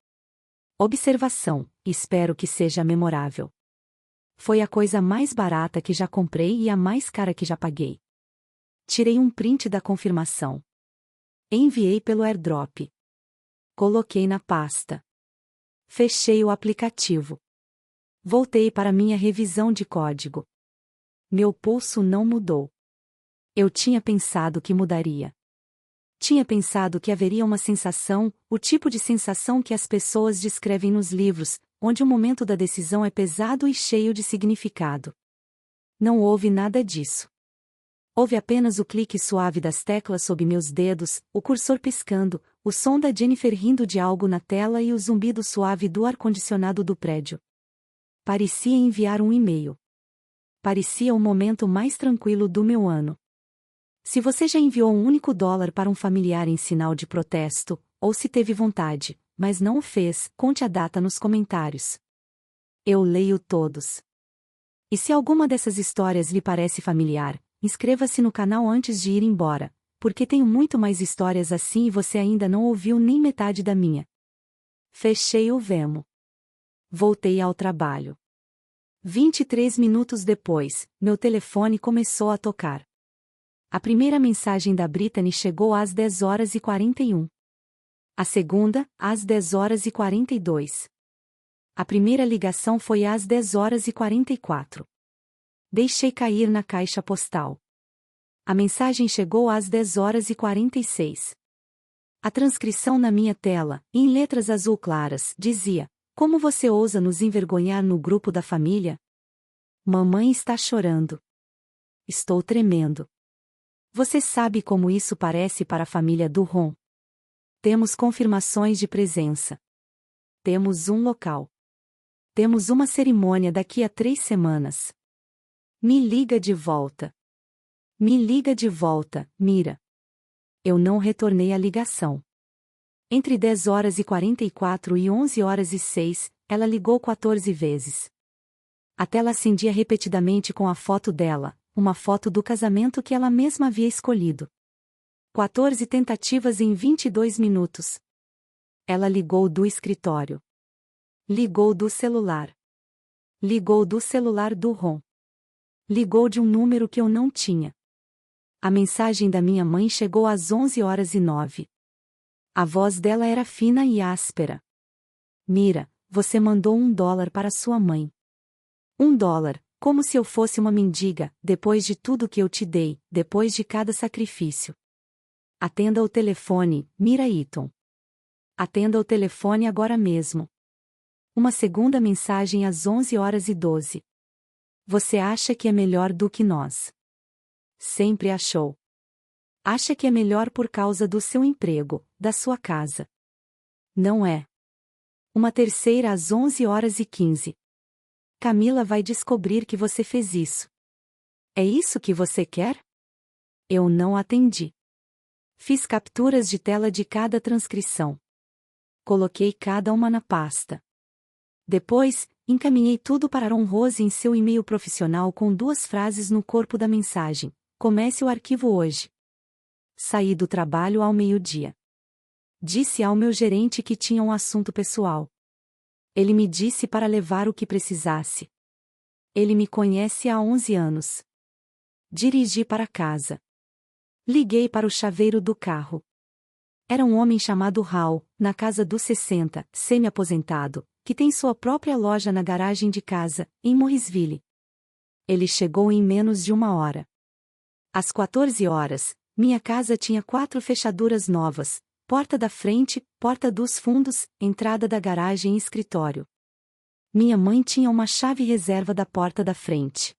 Observação: espero que seja memorável. Foi a coisa mais barata que já comprei e a mais cara que já paguei. Tirei um print da confirmação. Enviei pelo AirDrop. Coloquei na pasta. Fechei o aplicativo. Voltei para minha revisão de código. Meu pulso não mudou. Eu tinha pensado que mudaria. Tinha pensado que haveria uma sensação, o tipo de sensação que as pessoas descrevem nos livros, onde o momento da decisão é pesado e cheio de significado. Não houve nada disso. Houve apenas o clique suave das teclas sob meus dedos, o cursor piscando, o som da Jennifer rindo de algo na tela e o zumbido suave do ar-condicionado do prédio. Parecia enviar um e-mail. Parecia o momento mais tranquilo do meu ano. Se você já enviou um único dólar para um familiar em sinal de protesto, ou se teve vontade, mas não o fez, conte a data nos comentários. Eu leio todos. E se alguma dessas histórias lhe parece familiar, inscreva-se no canal antes de ir embora, porque tenho muito mais histórias assim e você ainda não ouviu nem metade da minha. Fechei o Vemo. Voltei ao trabalho. 23 minutos depois, meu telefone começou a tocar. A primeira mensagem da Brittany chegou às 10h41. A segunda, às 10h42. A primeira ligação foi às 10h44. Deixei cair na caixa postal. A mensagem chegou às 10h46. A transcrição na minha tela, em letras azul claras, dizia: como você ousa nos envergonhar no grupo da família? Mamãe está chorando. Estou tremendo. Você sabe como isso parece para a família do Ron? Temos confirmações de presença. Temos um local. Temos uma cerimônia daqui a 3 semanas. Me liga de volta. Me liga de volta, Mira. Eu não retornei a ligação. Entre 10h44 e 11h06, ela ligou 14 vezes. A tela acendia repetidamente com a foto dela, uma foto do casamento que ela mesma havia escolhido. 14 tentativas em 22 minutos. Ela ligou do escritório. Ligou do celular. Ligou do celular do Ron. Ligou de um número que eu não tinha. A mensagem da minha mãe chegou às 11h09. A voz dela era fina e áspera. Mira, você mandou $1 para sua mãe. $1, como se eu fosse uma mendiga, depois de tudo que eu te dei, depois de cada sacrifício. Atenda o telefone, Mira Eaton. Atenda o telefone agora mesmo. Uma segunda mensagem às 11h12. Você acha que é melhor do que nós? Sempre achou. Acha que é melhor por causa do seu emprego, da sua casa. Não é. Uma terceira às 11h15. Camila vai descobrir que você fez isso. É isso que você quer? Eu não atendi. Fiz capturas de tela de cada transcrição. Coloquei cada uma na pasta. Depois, encaminhei tudo para Ron Rose em seu e-mail profissional com 2 frases no corpo da mensagem: comece o arquivo hoje. Saí do trabalho ao meio-dia. Disse ao meu gerente que tinha um assunto pessoal. Ele me disse para levar o que precisasse. Ele me conhece há 11 anos. Dirigi para casa. Liguei para o chaveiro do carro. Era um homem chamado Hal, na casa dos 60, semi-aposentado, que tem sua própria loja na garagem de casa, em Morrisville. Ele chegou em menos de 1 hora. Às 14 horas, minha casa tinha 4 fechaduras novas: porta da frente, porta dos fundos, entrada da garagem e escritório. Minha mãe tinha uma chave reserva da porta da frente.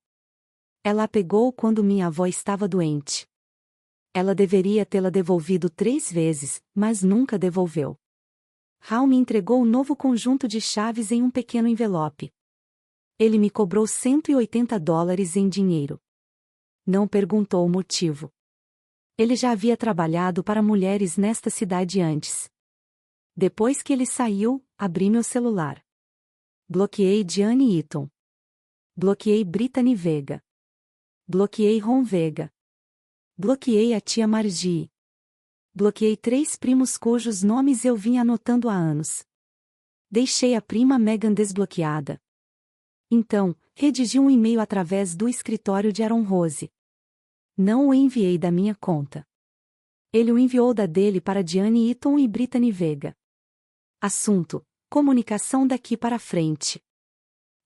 Ela a pegou quando minha avó estava doente. Ela deveria tê-la devolvido 3 vezes, mas nunca devolveu. Hal me entregou o novo conjunto de chaves em um pequeno envelope. Ele me cobrou $180 em dinheiro. Não perguntou o motivo. Ele já havia trabalhado para mulheres nesta cidade antes. Depois que ele saiu, abri meu celular. Bloqueei Diane Eaton. Bloqueei Brittany Vega. Bloqueei Ron Vega. Bloqueei a tia Margie. Bloqueei 3 primos cujos nomes eu vinha anotando há anos. Deixei a prima Megan desbloqueada. Então, redigi um e-mail através do escritório de Aaron Rose. Não o enviei da minha conta. Ele o enviou da dele para Diane Eaton e Brittany Vega. Assunto: comunicação daqui para frente.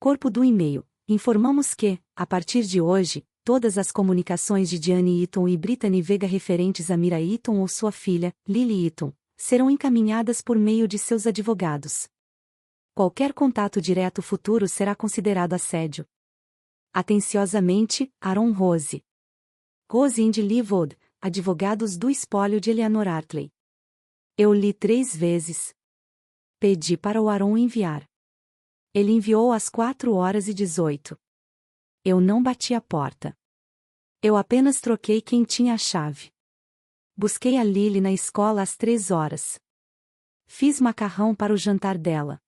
Corpo do e-mail: informamos que, a partir de hoje, todas as comunicações de Diane Eaton e Brittany Vega referentes a Mira Eaton ou sua filha, Lily Eaton, serão encaminhadas por meio de seus advogados. Qualquer contato direto futuro será considerado assédio. Atenciosamente, Aaron Rose. Rose and Leawood, advogados do espólio de Eleanor Artley. Eu li 3 vezes. Pedi para o Aaron enviar. Ele enviou às 4h18. Eu não bati a porta. Eu apenas troquei quem tinha a chave. Busquei a Lily na escola às 3h. Fiz macarrão para o jantar dela.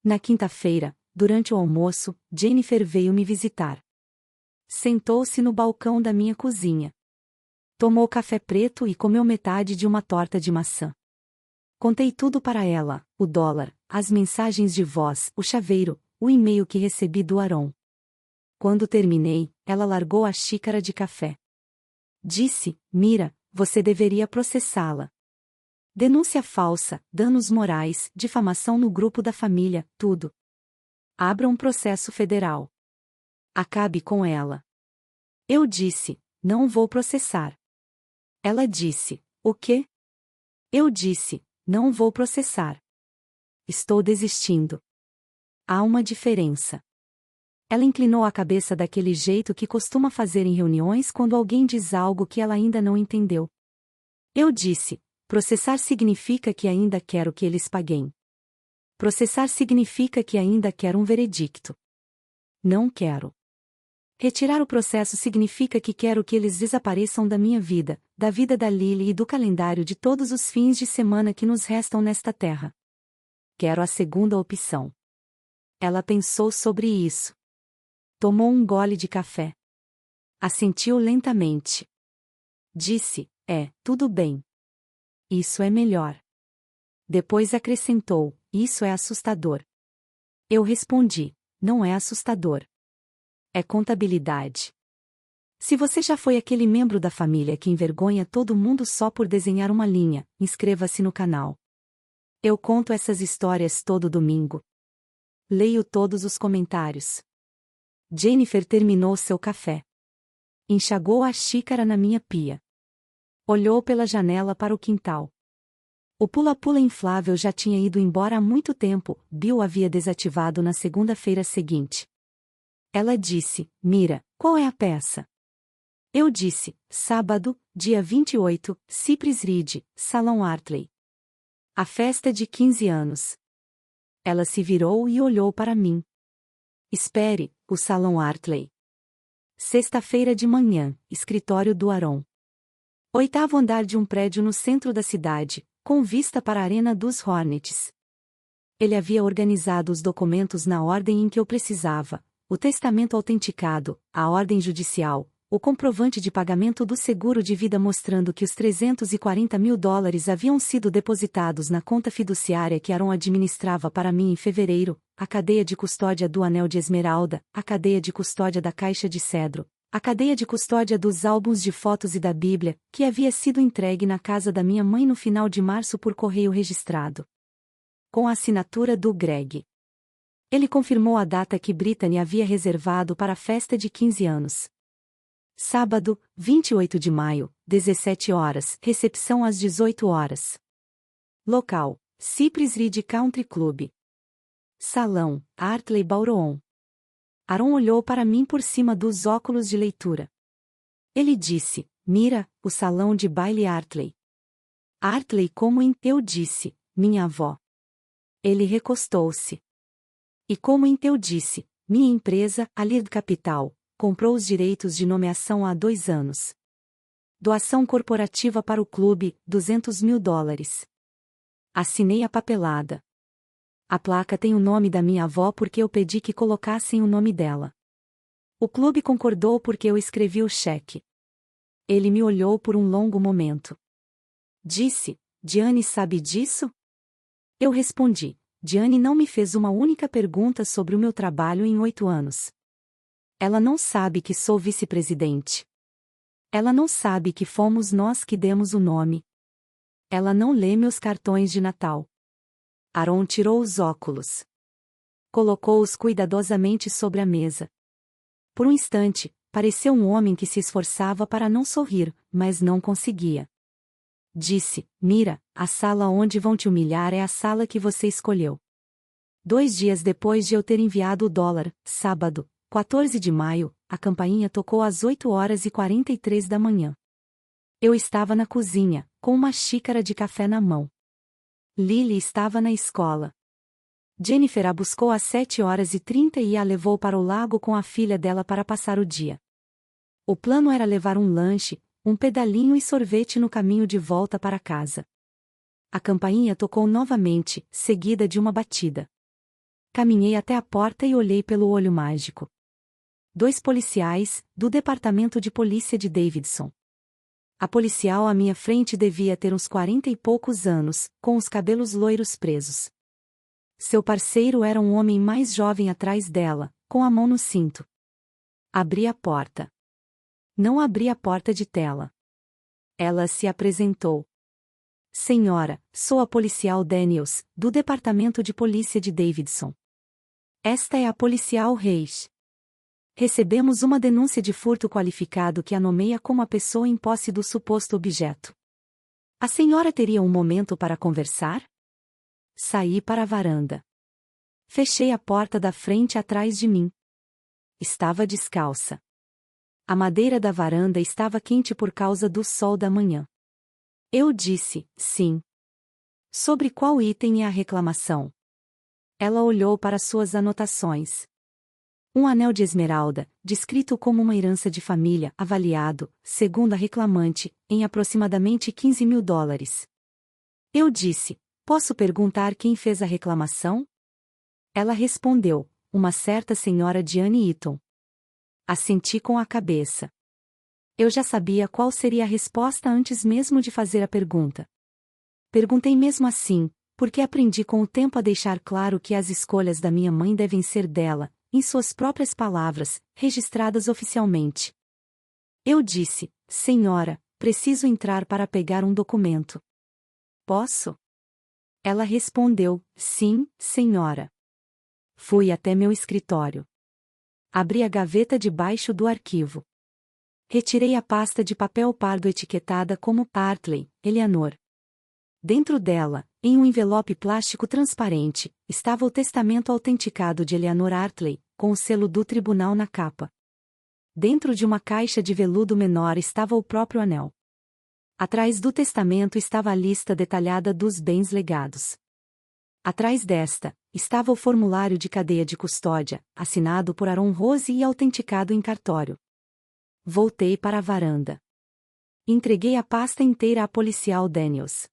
Na quinta-feira, durante o almoço, Jennifer veio me visitar. Sentou-se no balcão da minha cozinha. Tomou café preto e comeu metade de uma torta de maçã. Contei tudo para ela: o dólar, as mensagens de voz, o chaveiro, o e-mail que recebi do Aaron. Quando terminei, ela largou a xícara de café. Disse: Mira, você deveria processá-la. Denúncia falsa, danos morais, difamação no grupo da família, tudo. Abra um processo federal. Acabe com ela. Eu disse: não vou processar. Ela disse: o quê? Eu disse: não vou processar. Estou desistindo. Há uma diferença. Ela inclinou a cabeça daquele jeito que costuma fazer em reuniões quando alguém diz algo que ela ainda não entendeu. Eu disse: processar significa que ainda quero que eles paguem. Processar significa que ainda quero um veredicto. Não quero. Retirar o processo significa que quero que eles desapareçam da minha vida, da vida da Lily e do calendário de todos os fins de semana que nos restam nesta terra. Quero a segunda opção. Ela pensou sobre isso. Tomou um gole de café. Assentiu lentamente. Disse: tudo bem. Isso é melhor. Depois acrescentou: isso é assustador. Eu respondi: não é assustador. É contabilidade. Se você já foi aquele membro da família que envergonha todo mundo só por desenhar uma linha, inscreva-se no canal. Eu conto essas histórias todo domingo. Leio todos os comentários. Jennifer terminou seu café. Enxagou a xícara na minha pia. Olhou pela janela para o quintal. O pula-pula inflável já tinha ido embora há muito tempo, Bill havia desativado na segunda-feira seguinte. Ela disse: Mira, qual é a peça? Eu disse: sábado, dia 28, Cypress Ridge, Salão Artley. A festa de 15 anos. Ela se virou e olhou para mim. Espere, o Salão Artley. Sexta-feira de manhã, escritório do Aaron. 8º andar de um prédio no centro da cidade, com vista para a arena dos Hornets. Ele havia organizado os documentos na ordem em que eu precisava: o testamento autenticado, a ordem judicial, o comprovante de pagamento do seguro de vida mostrando que os $340 mil haviam sido depositados na conta fiduciária que Aaron administrava para mim em fevereiro, a cadeia de custódia do Anel de Esmeralda, a cadeia de custódia da Caixa de Cedro, a cadeia de custódia dos álbuns de fotos e da Bíblia, que havia sido entregue na casa da minha mãe no final de março por correio registrado. Com a assinatura do Greg. Ele confirmou a data que Brittany havia reservado para a festa de 15 anos. Sábado, 28 de maio, 17h, recepção às 18h. Local: Cypress Ridge Country Club. Salão: Artley Ballroom. Aaron olhou para mim por cima dos óculos de leitura. Ele disse: Mira, o salão de baile Artley. Artley como em... Eu disse: minha avó. Ele recostou-se. E como eu disse, minha empresa, a Lead Capital, comprou os direitos de nomeação há 2 anos. Doação corporativa para o clube, $200 mil. Assinei a papelada. A placa tem o nome da minha avó porque eu pedi que colocassem o nome dela. O clube concordou porque eu escrevi o cheque. Ele me olhou por um longo momento. Disse: Diane sabe disso? Eu respondi: Diane não me fez uma única pergunta sobre o meu trabalho em 8 anos. Ela não sabe que sou vice-presidente. Ela não sabe que fomos nós que demos o nome. Ela não lê meus cartões de Natal. Aaron tirou os óculos. Colocou-os cuidadosamente sobre a mesa. Por um instante, pareceu um homem que se esforçava para não sorrir, mas não conseguia. Disse: Mira, a sala onde vão te humilhar é a sala que você escolheu. 2 dias depois de eu ter enviado o dólar, sábado, 14 de maio, a campainha tocou às 8h43 da manhã. Eu estava na cozinha, com uma xícara de café na mão. Lily estava na escola. Jennifer a buscou às 7h30 e a levou para o lago com a filha dela para passar o dia. O plano era levar um lanche, um pedalinho e sorvete no caminho de volta para casa. A campainha tocou novamente, seguida de uma batida. Caminhei até a porta e olhei pelo olho mágico. 2 policiais, do departamento de polícia de Davidson. A policial à minha frente devia ter uns 40 e poucos anos, com os cabelos loiros presos. Seu parceiro era um homem mais jovem atrás dela, com a mão no cinto. Abri a porta. Não abri a porta de tela. Ela se apresentou. Senhora, sou a policial Daniels, do departamento de polícia de Davidson. Esta é a policial Reis. Recebemos uma denúncia de furto qualificado que a nomeia como a pessoa em posse do suposto objeto. A senhora teria um momento para conversar? Saí para a varanda. Fechei a porta da frente atrás de mim. Estava descalça. A madeira da varanda estava quente por causa do sol da manhã. Eu disse: sim. Sobre qual item é a reclamação? Ela olhou para suas anotações. Um anel de esmeralda, descrito como uma herança de família, avaliado, segundo a reclamante, em aproximadamente $15.000. Eu disse: posso perguntar quem fez a reclamação? Ela respondeu: uma certa senhora Diane Eaton. Assenti com a cabeça. Eu já sabia qual seria a resposta antes mesmo de fazer a pergunta. Perguntei mesmo assim, porque aprendi com o tempo a deixar claro que as escolhas da minha mãe devem ser dela, em suas próprias palavras, registradas oficialmente. Eu disse: senhora, preciso entrar para pegar um documento. Posso? Ela respondeu: sim, senhora. Fui até meu escritório. Abri a gaveta debaixo do arquivo. Retirei a pasta de papel pardo etiquetada como Hartley, Eleanor. Dentro dela, em um envelope plástico transparente, estava o testamento autenticado de Eleanor Hartley, com o selo do tribunal na capa. Dentro de uma caixa de veludo menor estava o próprio anel. Atrás do testamento estava a lista detalhada dos bens legados. Atrás desta, estava o formulário de cadeia de custódia, assinado por Aaron Rose e autenticado em cartório. Voltei para a varanda. Entreguei a pasta inteira à policial Daniels.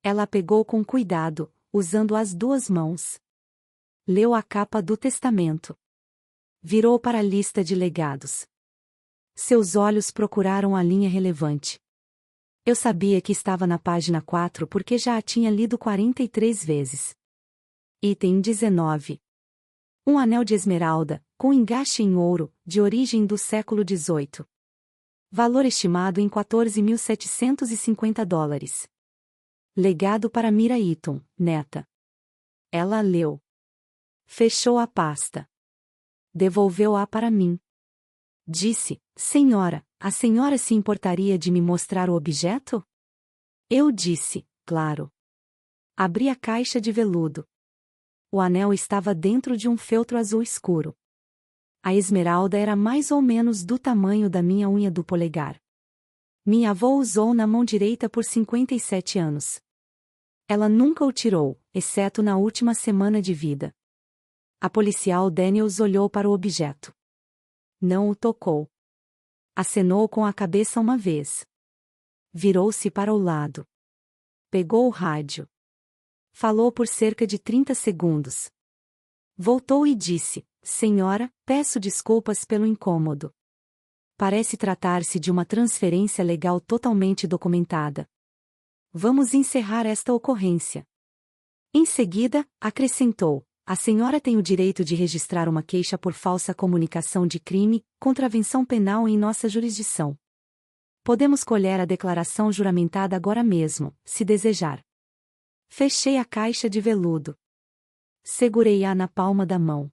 Ela a pegou com cuidado, usando as 2 mãos. Leu a capa do testamento. Virou para a lista de legados. Seus olhos procuraram a linha relevante. Eu sabia que estava na página 4 porque já a tinha lido 43 vezes. Item 19. Um anel de esmeralda, com engaste em ouro, de origem do século XVIII. Valor estimado em $14.750. Legado para Mira Eaton, neta. Ela leu. Fechou a pasta. Devolveu-a para mim. Disse: senhora, a senhora se importaria de me mostrar o objeto? Eu disse: claro. Abri a caixa de veludo. O anel estava dentro de um feltro azul escuro. A esmeralda era mais ou menos do tamanho da minha unha do polegar. Minha avó usou na mão direita por 57 anos. Ela nunca o tirou, exceto na última semana de vida. A policial Daniels olhou para o objeto. Não o tocou. Acenou com a cabeça uma vez. Virou-se para o lado. Pegou o rádio. Falou por cerca de 30 segundos. Voltou e disse: senhora, peço desculpas pelo incômodo. Parece tratar-se de uma transferência legal totalmente documentada. Vamos encerrar esta ocorrência. Em seguida, acrescentou: a senhora tem o direito de registrar uma queixa por falsa comunicação de crime, contravenção penal em nossa jurisdição. Podemos colher a declaração juramentada agora mesmo, se desejar. Fechei a caixa de veludo. Segurei-a na palma da mão.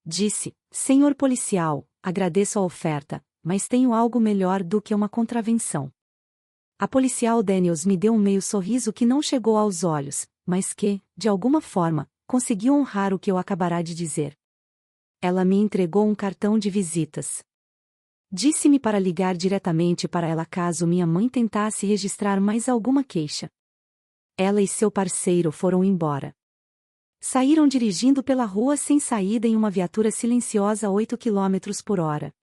Disse: senhor policial, agradeço a oferta, mas tenho algo melhor do que uma contravenção. A policial Daniels me deu um meio sorriso que não chegou aos olhos, mas que, de alguma forma, conseguiu honrar o que eu acabará de dizer. Ela me entregou um cartão de visitas. Disse-me para ligar diretamente para ela caso minha mãe tentasse registrar mais alguma queixa. Ela e seu parceiro foram embora. Saíram dirigindo pela rua sem saída em uma viatura silenciosa a 8 km/h.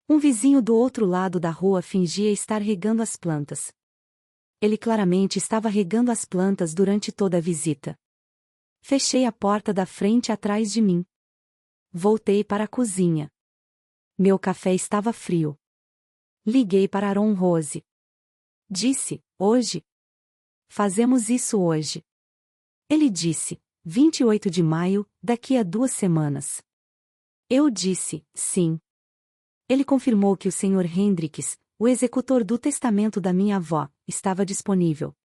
Um vizinho do outro lado da rua fingia estar regando as plantas. Ele claramente estava regando as plantas durante toda a visita. Fechei a porta da frente atrás de mim. Voltei para a cozinha. Meu café estava frio. Liguei para Aaron Rose. Disse: hoje? Fazemos isso hoje. Ele disse: 28 de maio, daqui a 2 semanas. Eu disse: sim. Ele confirmou que o Sr. Hendricks, o executor do testamento da minha avó, estava disponível.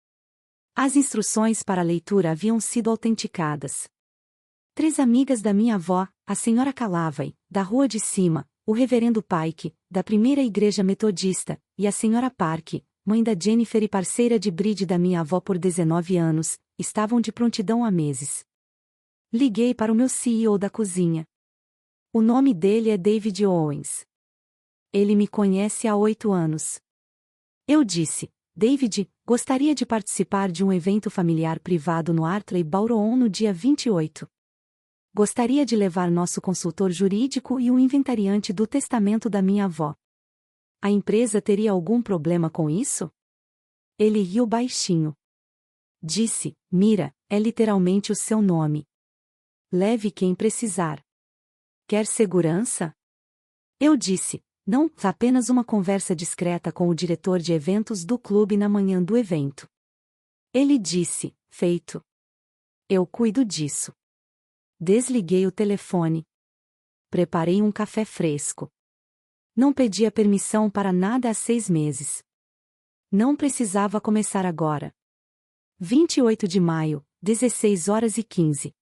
As instruções para a leitura haviam sido autenticadas. 3 amigas da minha avó, a Sra. Calavai, da rua de cima, o reverendo Pike, da primeira igreja metodista, e a Sra. Park, mãe da Jennifer e parceira de bride da minha avó por 19 anos, estavam de prontidão há meses. Liguei para o meu CEO da cozinha. O nome dele é David Owens. Ele me conhece há 8 anos. Eu disse: David, gostaria de participar de um evento familiar privado no Artley Ballroom no dia 28. Gostaria de levar nosso consultor jurídico e o inventariante do testamento da minha avó. A empresa teria algum problema com isso? Ele riu baixinho. Disse: Mira, é literalmente o seu nome. Leve quem precisar. Quer segurança? Eu disse: não, apenas uma conversa discreta com o diretor de eventos do clube na manhã do evento. Ele disse: feito. Eu cuido disso. Desliguei o telefone. Preparei um café fresco. Não pedia permissão para nada há 6 meses. Não precisava começar agora. 28 de maio, 16h15.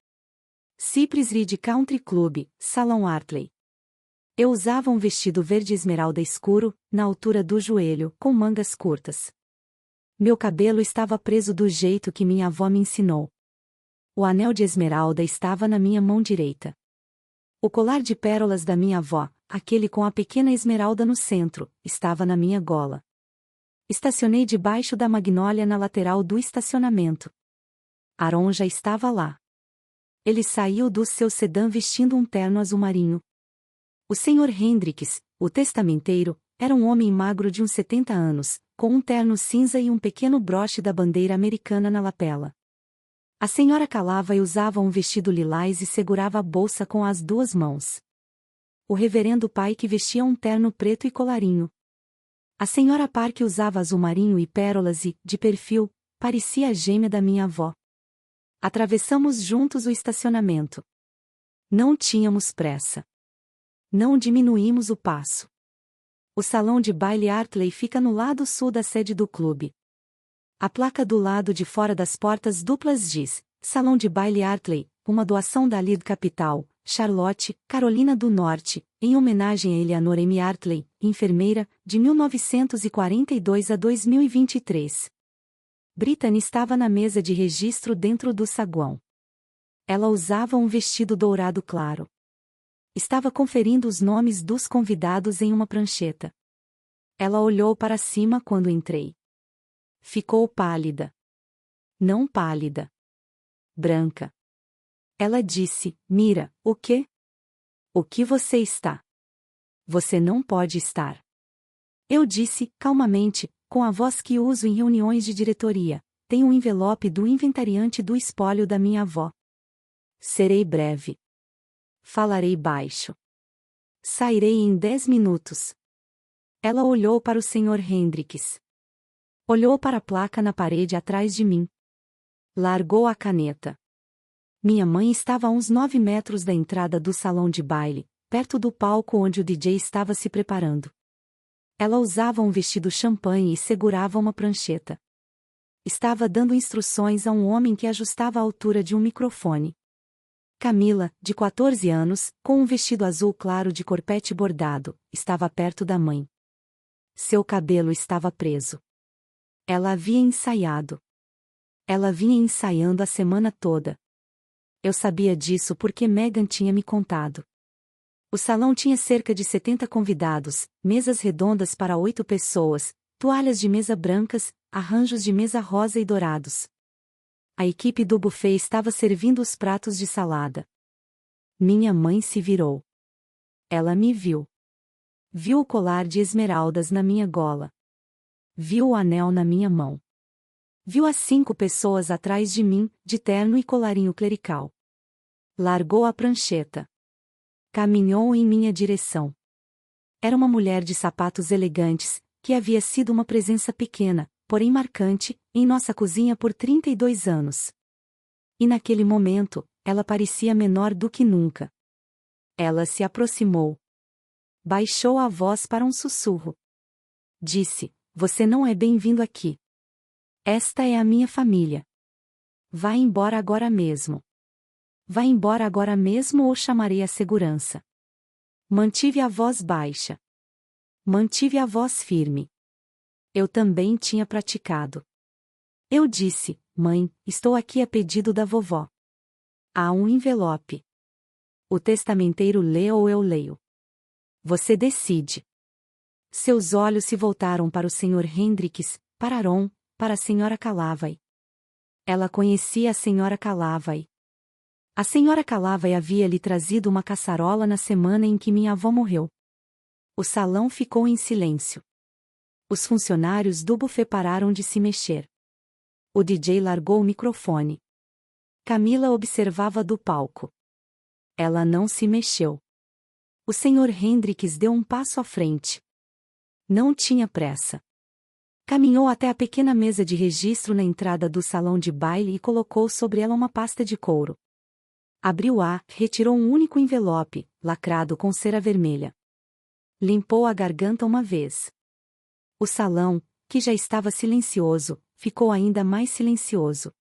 Cypress Ridge Country Club, Salão Artley. Eu usava um vestido verde esmeralda escuro, na altura do joelho, com mangas curtas. Meu cabelo estava preso do jeito que minha avó me ensinou. O anel de esmeralda estava na minha mão direita. O colar de pérolas da minha avó, aquele com a pequena esmeralda no centro, estava na minha gola. Estacionei debaixo da magnólia na lateral do estacionamento. Aaron já estava lá. Ele saiu do seu sedã vestindo um terno azul marinho. O Sr. Hendricks, o testamenteiro, era um homem magro de uns 70 anos, com um terno cinza e um pequeno broche da bandeira americana na lapela. A Sra. Calavai usava um vestido lilás e segurava a bolsa com as 2 mãos. O reverendo Pike vestia um terno preto e colarinho. A Sra. Park usava azul marinho e pérolas e, de perfil, parecia a gêmea da minha avó. Atravessamos juntos o estacionamento. Não tínhamos pressa. Não diminuímos o passo. O salão de baile Artley fica no lado sul da sede do clube. A placa do lado de fora das portas duplas diz: Salão de baile Artley, uma doação da Lead Capital, Charlotte, Carolina do Norte, em homenagem a Eleanor M. Artley, enfermeira, de 1942 a 2023. Brittany estava na mesa de registro dentro do saguão. Ela usava um vestido dourado claro. Estava conferindo os nomes dos convidados em uma prancheta. Ela olhou para cima quando entrei. Ficou pálida. Não pálida. Branca. Ela disse: Mira, o quê? O que você está? Você não pode estar. Eu disse, calmamente, com a voz que uso em reuniões de diretoria: tem um envelope do inventariante do espólio da minha avó. Serei breve. Falarei baixo. Sairei em 10 minutos. Ela olhou para o Sr. Hendricks. Olhou para a placa na parede atrás de mim. Largou a caneta. Minha mãe estava a uns 9 metros da entrada do salão de baile, perto do palco onde o DJ estava se preparando. Ela usava um vestido champanhe e segurava uma prancheta. Estava dando instruções a um homem que ajustava a altura de um microfone. Camila, de 14 anos, com um vestido azul claro de corpete bordado, estava perto da mãe. Seu cabelo estava preso. Ela havia ensaiado. Ela vinha ensaiando a semana toda. Eu sabia disso porque Megan tinha me contado. O salão tinha cerca de 70 convidados, mesas redondas para 8 pessoas, toalhas de mesa brancas, arranjos de mesa rosa e dourados. A equipe do buffet estava servindo os pratos de salada. Minha mãe se virou. Ela me viu. Viu o colar de esmeraldas na minha gola. Viu o anel na minha mão. Viu as 5 pessoas atrás de mim, de terno e colarinho clerical. Largou a prancheta. Caminhou em minha direção. Era uma mulher de sapatos elegantes, que havia sido uma presença pequena, porém marcante, em nossa cozinha por 32 anos. E naquele momento, ela parecia menor do que nunca. Ela se aproximou. Baixou a voz para um sussurro. Disse: "Você não é bem-vindo aqui. Esta é a minha família. Vá embora agora mesmo. Vá embora agora mesmo ou chamarei a segurança." Mantive a voz baixa. Mantive a voz firme. Eu também tinha praticado. Eu disse: "Mãe, estou aqui a pedido da vovó. Há um envelope. O testamenteiro lê ou eu leio? Você decide." Seus olhos se voltaram para o Sr. Hendricks, para Aaron, para a Sra. Calavai. Ela conhecia a Sra. Calavai. A Sra. Calavai havia lhe trazido uma caçarola na semana em que minha avó morreu. O salão ficou em silêncio. Os funcionários do buffet pararam de se mexer. O DJ largou o microfone. Camila observava do palco. Ela não se mexeu. O Sr. Hendricks deu um passo à frente. Não tinha pressa. Caminhou até a pequena mesa de registro na entrada do salão de baile e colocou sobre ela uma pasta de couro. Abriu-a, retirou um único envelope, lacrado com cera vermelha. Limpou a garganta uma vez. O salão, que já estava silencioso, ficou ainda mais silencioso.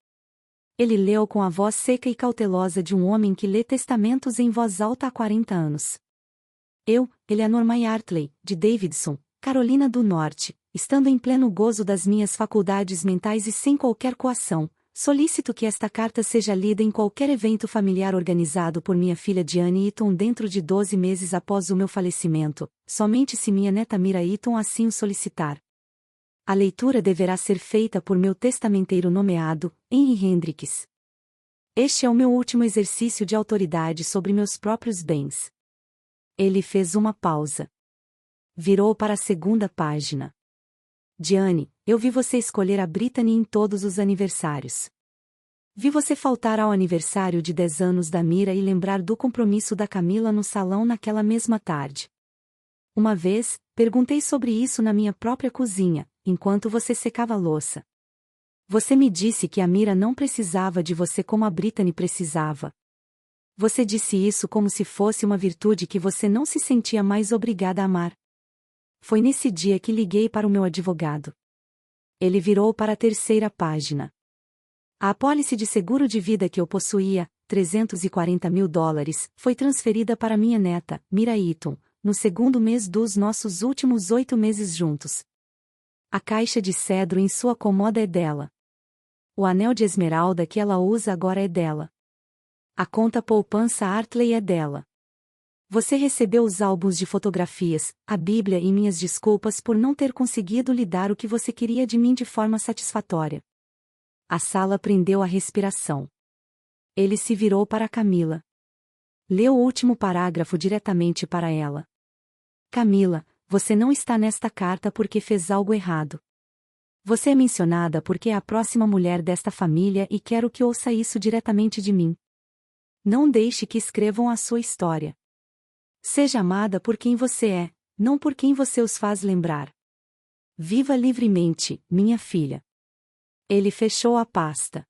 Ele leu com a voz seca e cautelosa de um homem que lê testamentos em voz alta há 40 anos. Eu, Eleanor May Hartley, de Davidson, Carolina do Norte, estando em pleno gozo das minhas faculdades mentais e sem qualquer coação, solicito que esta carta seja lida em qualquer evento familiar organizado por minha filha Diane Eaton dentro de 12 meses após o meu falecimento, somente se minha neta Mira Eaton assim o solicitar. A leitura deverá ser feita por meu testamenteiro nomeado, Henry Hendricks. Este é o meu último exercício de autoridade sobre meus próprios bens. Ele fez uma pausa. Virou para a segunda página. Diane, eu vi você escolher a Brittany em todos os aniversários. Vi você faltar ao aniversário de 10 anos da Mira e lembrar do compromisso da Camila no salão naquela mesma tarde. Uma vez, perguntei sobre isso na minha própria cozinha, enquanto você secava a louça. Você me disse que a Mira não precisava de você como a Brittany precisava. Você disse isso como se fosse uma virtude que você não se sentia mais obrigada a amar. Foi nesse dia que liguei para o meu advogado. Ele virou para a terceira página. A apólice de seguro de vida que eu possuía, $340 mil, foi transferida para minha neta, Mira Eaton, no segundo mês dos nossos últimos 8 meses juntos. A caixa de cedro em sua cômoda é dela. O anel de esmeralda que ela usa agora é dela. A conta poupança Hartley é dela. Você recebeu os álbuns de fotografias, a Bíblia e minhas desculpas por não ter conseguido lhe dar o que você queria de mim de forma satisfatória. A sala prendeu a respiração. Ele se virou para Camila. Leu o último parágrafo diretamente para ela. Camila, você não está nesta carta porque fez algo errado. Você é mencionada porque é a próxima mulher desta família e quero que ouça isso diretamente de mim. Não deixe que escrevam a sua história. Seja amada por quem você é, não por quem você os faz lembrar. Viva livremente, minha filha. Ele fechou a pasta.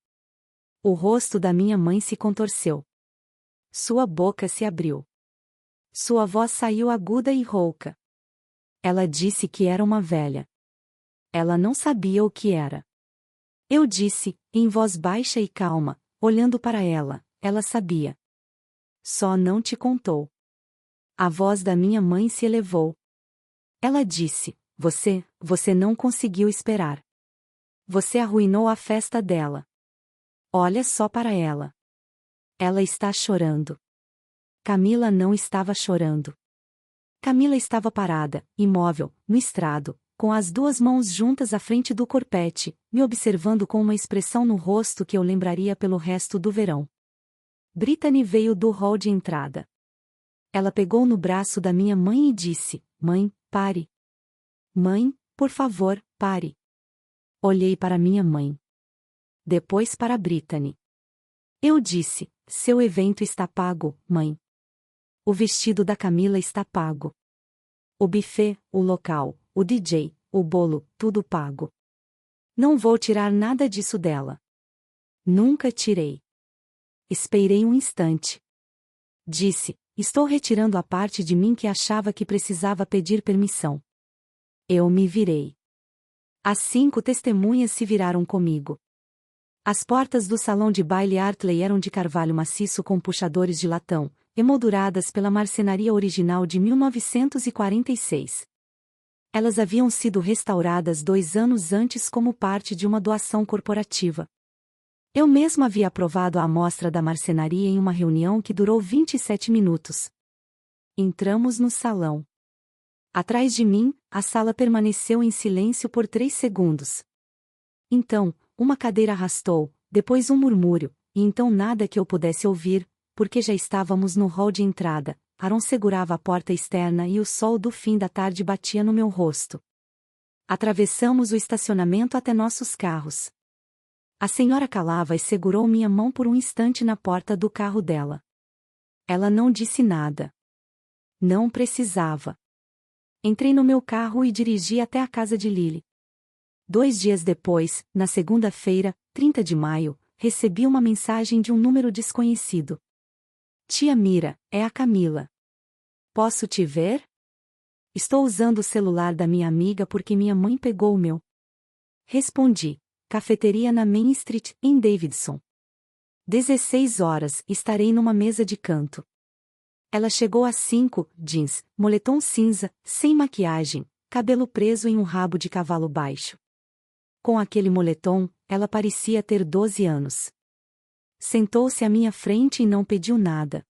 O rosto da minha mãe se contorceu. Sua boca se abriu. Sua voz saiu aguda e rouca. Ela disse que era uma velha. Ela não sabia o que era. Eu disse, em voz baixa e calma, olhando para ela, ela sabia. Só não te contou. A voz da minha mãe se elevou. Ela disse, você não conseguiu esperar. Você arruinou a festa dela. Olha só para ela. Ela está chorando. Camila não estava chorando. Camila estava parada, imóvel, no estrado, com as duas mãos juntas à frente do corpete, me observando com uma expressão no rosto que eu lembraria pelo resto do verão. Brittany veio do hall de entrada. Ela pegou no braço da minha mãe e disse, Mãe, pare. Mãe, por favor, pare. Olhei para minha mãe. Depois para Brittany. Eu disse, seu evento está pago, mãe. O vestido da Camila está pago. O buffet, o local, o DJ, o bolo, tudo pago. Não vou tirar nada disso dela. Nunca tirei. Esperei um instante. Disse, estou retirando a parte de mim que achava que precisava pedir permissão. Eu me virei. As 5 testemunhas se viraram comigo. As portas do salão de baile Hartley eram de carvalho maciço com puxadores de latão, emolduradas pela marcenaria original de 1946. Elas haviam sido restauradas 2 anos antes como parte de uma doação corporativa. Eu mesmo havia aprovado a amostra da marcenaria em uma reunião que durou 27 minutos. Entramos no salão. Atrás de mim, a sala permaneceu em silêncio por 3 segundos. Então, uma cadeira arrastou, depois um murmúrio, e então nada que eu pudesse ouvir, porque já estávamos no hall de entrada. Aaron segurava a porta externa e o sol do fim da tarde batia no meu rosto. Atravessamos o estacionamento até nossos carros. A senhora Calavas segurou minha mão por um instante na porta do carro dela. Ela não disse nada. Não precisava. Entrei no meu carro e dirigi até a casa de Lily. 2 dias depois, na segunda-feira, 30 de maio, recebi uma mensagem de um número desconhecido. Tia Mira, é a Camila. Posso te ver? Estou usando o celular da minha amiga porque minha mãe pegou o meu. Respondi. Cafeteria na Main Street, em Davidson. 16 horas, estarei numa mesa de canto. Ela chegou às 5, jeans, moletom cinza, sem maquiagem, cabelo preso em um rabo de cavalo baixo. Com aquele moletom, ela parecia ter 12 anos. Sentou-se à minha frente e não pediu nada.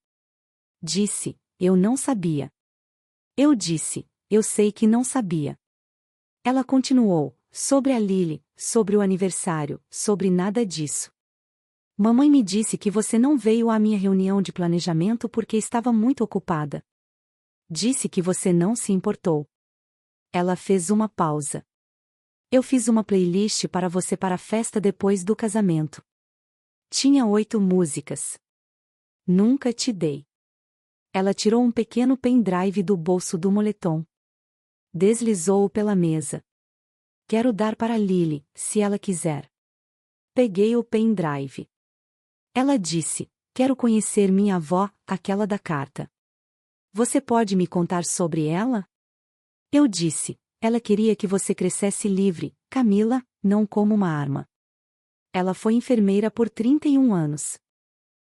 Disse, eu não sabia. Eu disse, eu sei que não sabia. Ela continuou, sobre a Lily, sobre o aniversário, sobre nada disso. Mamãe me disse que você não veio à minha reunião de planejamento porque estava muito ocupada. Disse que você não se importou. Ela fez uma pausa. Eu fiz uma playlist para você para a festa depois do casamento. Tinha 8 músicas. Nunca te dei. Ela tirou um pequeno pendrive do bolso do moletom. Deslizou-o pela mesa. Quero dar para Lily, se ela quiser. Peguei o pendrive. Ela disse, quero conhecer minha avó, aquela da carta. Você pode me contar sobre ela? Eu disse, ela queria que você crescesse livre, Camila, não como uma arma. Ela foi enfermeira por 31 anos.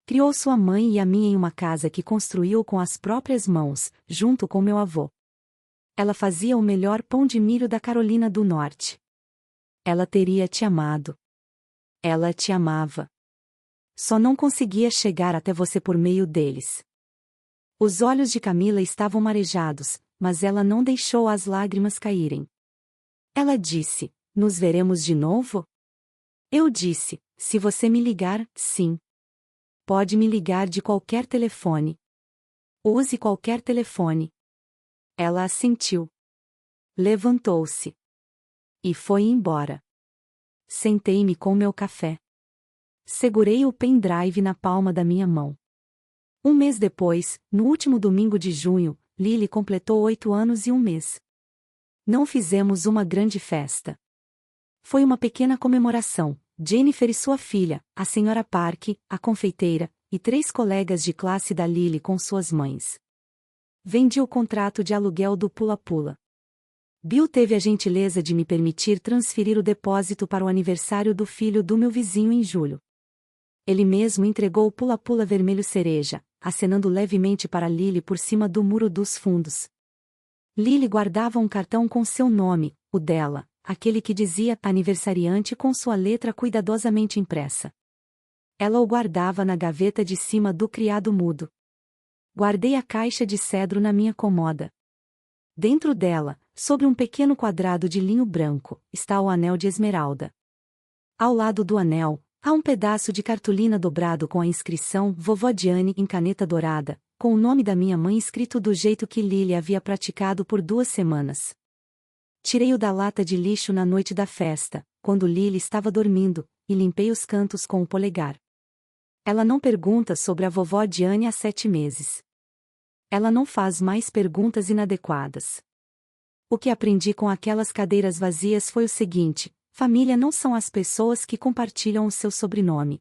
Criou sua mãe e a minha em uma casa que construiu com as próprias mãos, junto com meu avô. Ela fazia o melhor pão de milho da Carolina do Norte. Ela teria te amado. Ela te amava. Só não conseguia chegar até você por meio deles. Os olhos de Camila estavam marejados, mas ela não deixou as lágrimas caírem. Ela disse, nos veremos de novo? Eu disse, se você me ligar, sim. Pode me ligar de qualquer telefone. Use qualquer telefone. Ela assentiu. Levantou-se. E foi embora. Sentei-me com meu café. Segurei o pendrive na palma da minha mão. Um mês depois, no último domingo de junho, Lily completou 8 anos e 1 mês. Não fizemos uma grande festa. Foi uma pequena comemoração. Jennifer e sua filha, a senhora Park, a confeiteira, e 3 colegas de classe da Lily com suas mães. Vendi o contrato de aluguel do Pula-Pula. Bill teve a gentileza de me permitir transferir o depósito para o aniversário do filho do meu vizinho em julho. Ele mesmo entregou o Pula-Pula vermelho cereja, acenando levemente para Lily por cima do muro dos fundos. Lily guardava um cartão com seu nome, o dela, aquele que dizia aniversariante com sua letra cuidadosamente impressa. Ela o guardava na gaveta de cima do criado mudo. Guardei a caixa de cedro na minha cômoda. Dentro dela, sobre um pequeno quadrado de linho branco, está o anel de esmeralda. Ao lado do anel, há um pedaço de cartolina dobrado com a inscrição Vovó Diane em caneta dourada, com o nome da minha mãe escrito do jeito que Lily havia praticado por 2 semanas. Tirei-o da lata de lixo na noite da festa, quando Lily estava dormindo, e limpei os cantos com o polegar. Ela não pergunta sobre a vovó Diane há 7 meses. Ela não faz mais perguntas inadequadas. O que aprendi com aquelas cadeiras vazias foi o seguinte: família não são as pessoas que compartilham o seu sobrenome.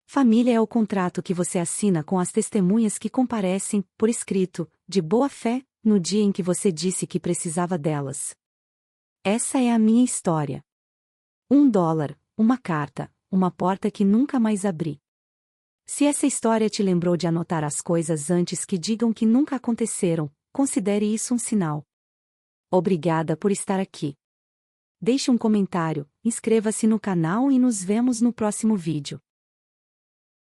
Família é o contrato que você assina com as testemunhas que comparecem, por escrito, de boa fé, no dia em que você disse que precisava delas. Essa é a minha história. $1, uma carta, uma porta que nunca mais abri. Se essa história te lembrou de anotar as coisas antes que digam que nunca aconteceram, considere isso um sinal. Obrigada por estar aqui. Deixe um comentário, inscreva-se no canal e nos vemos no próximo vídeo.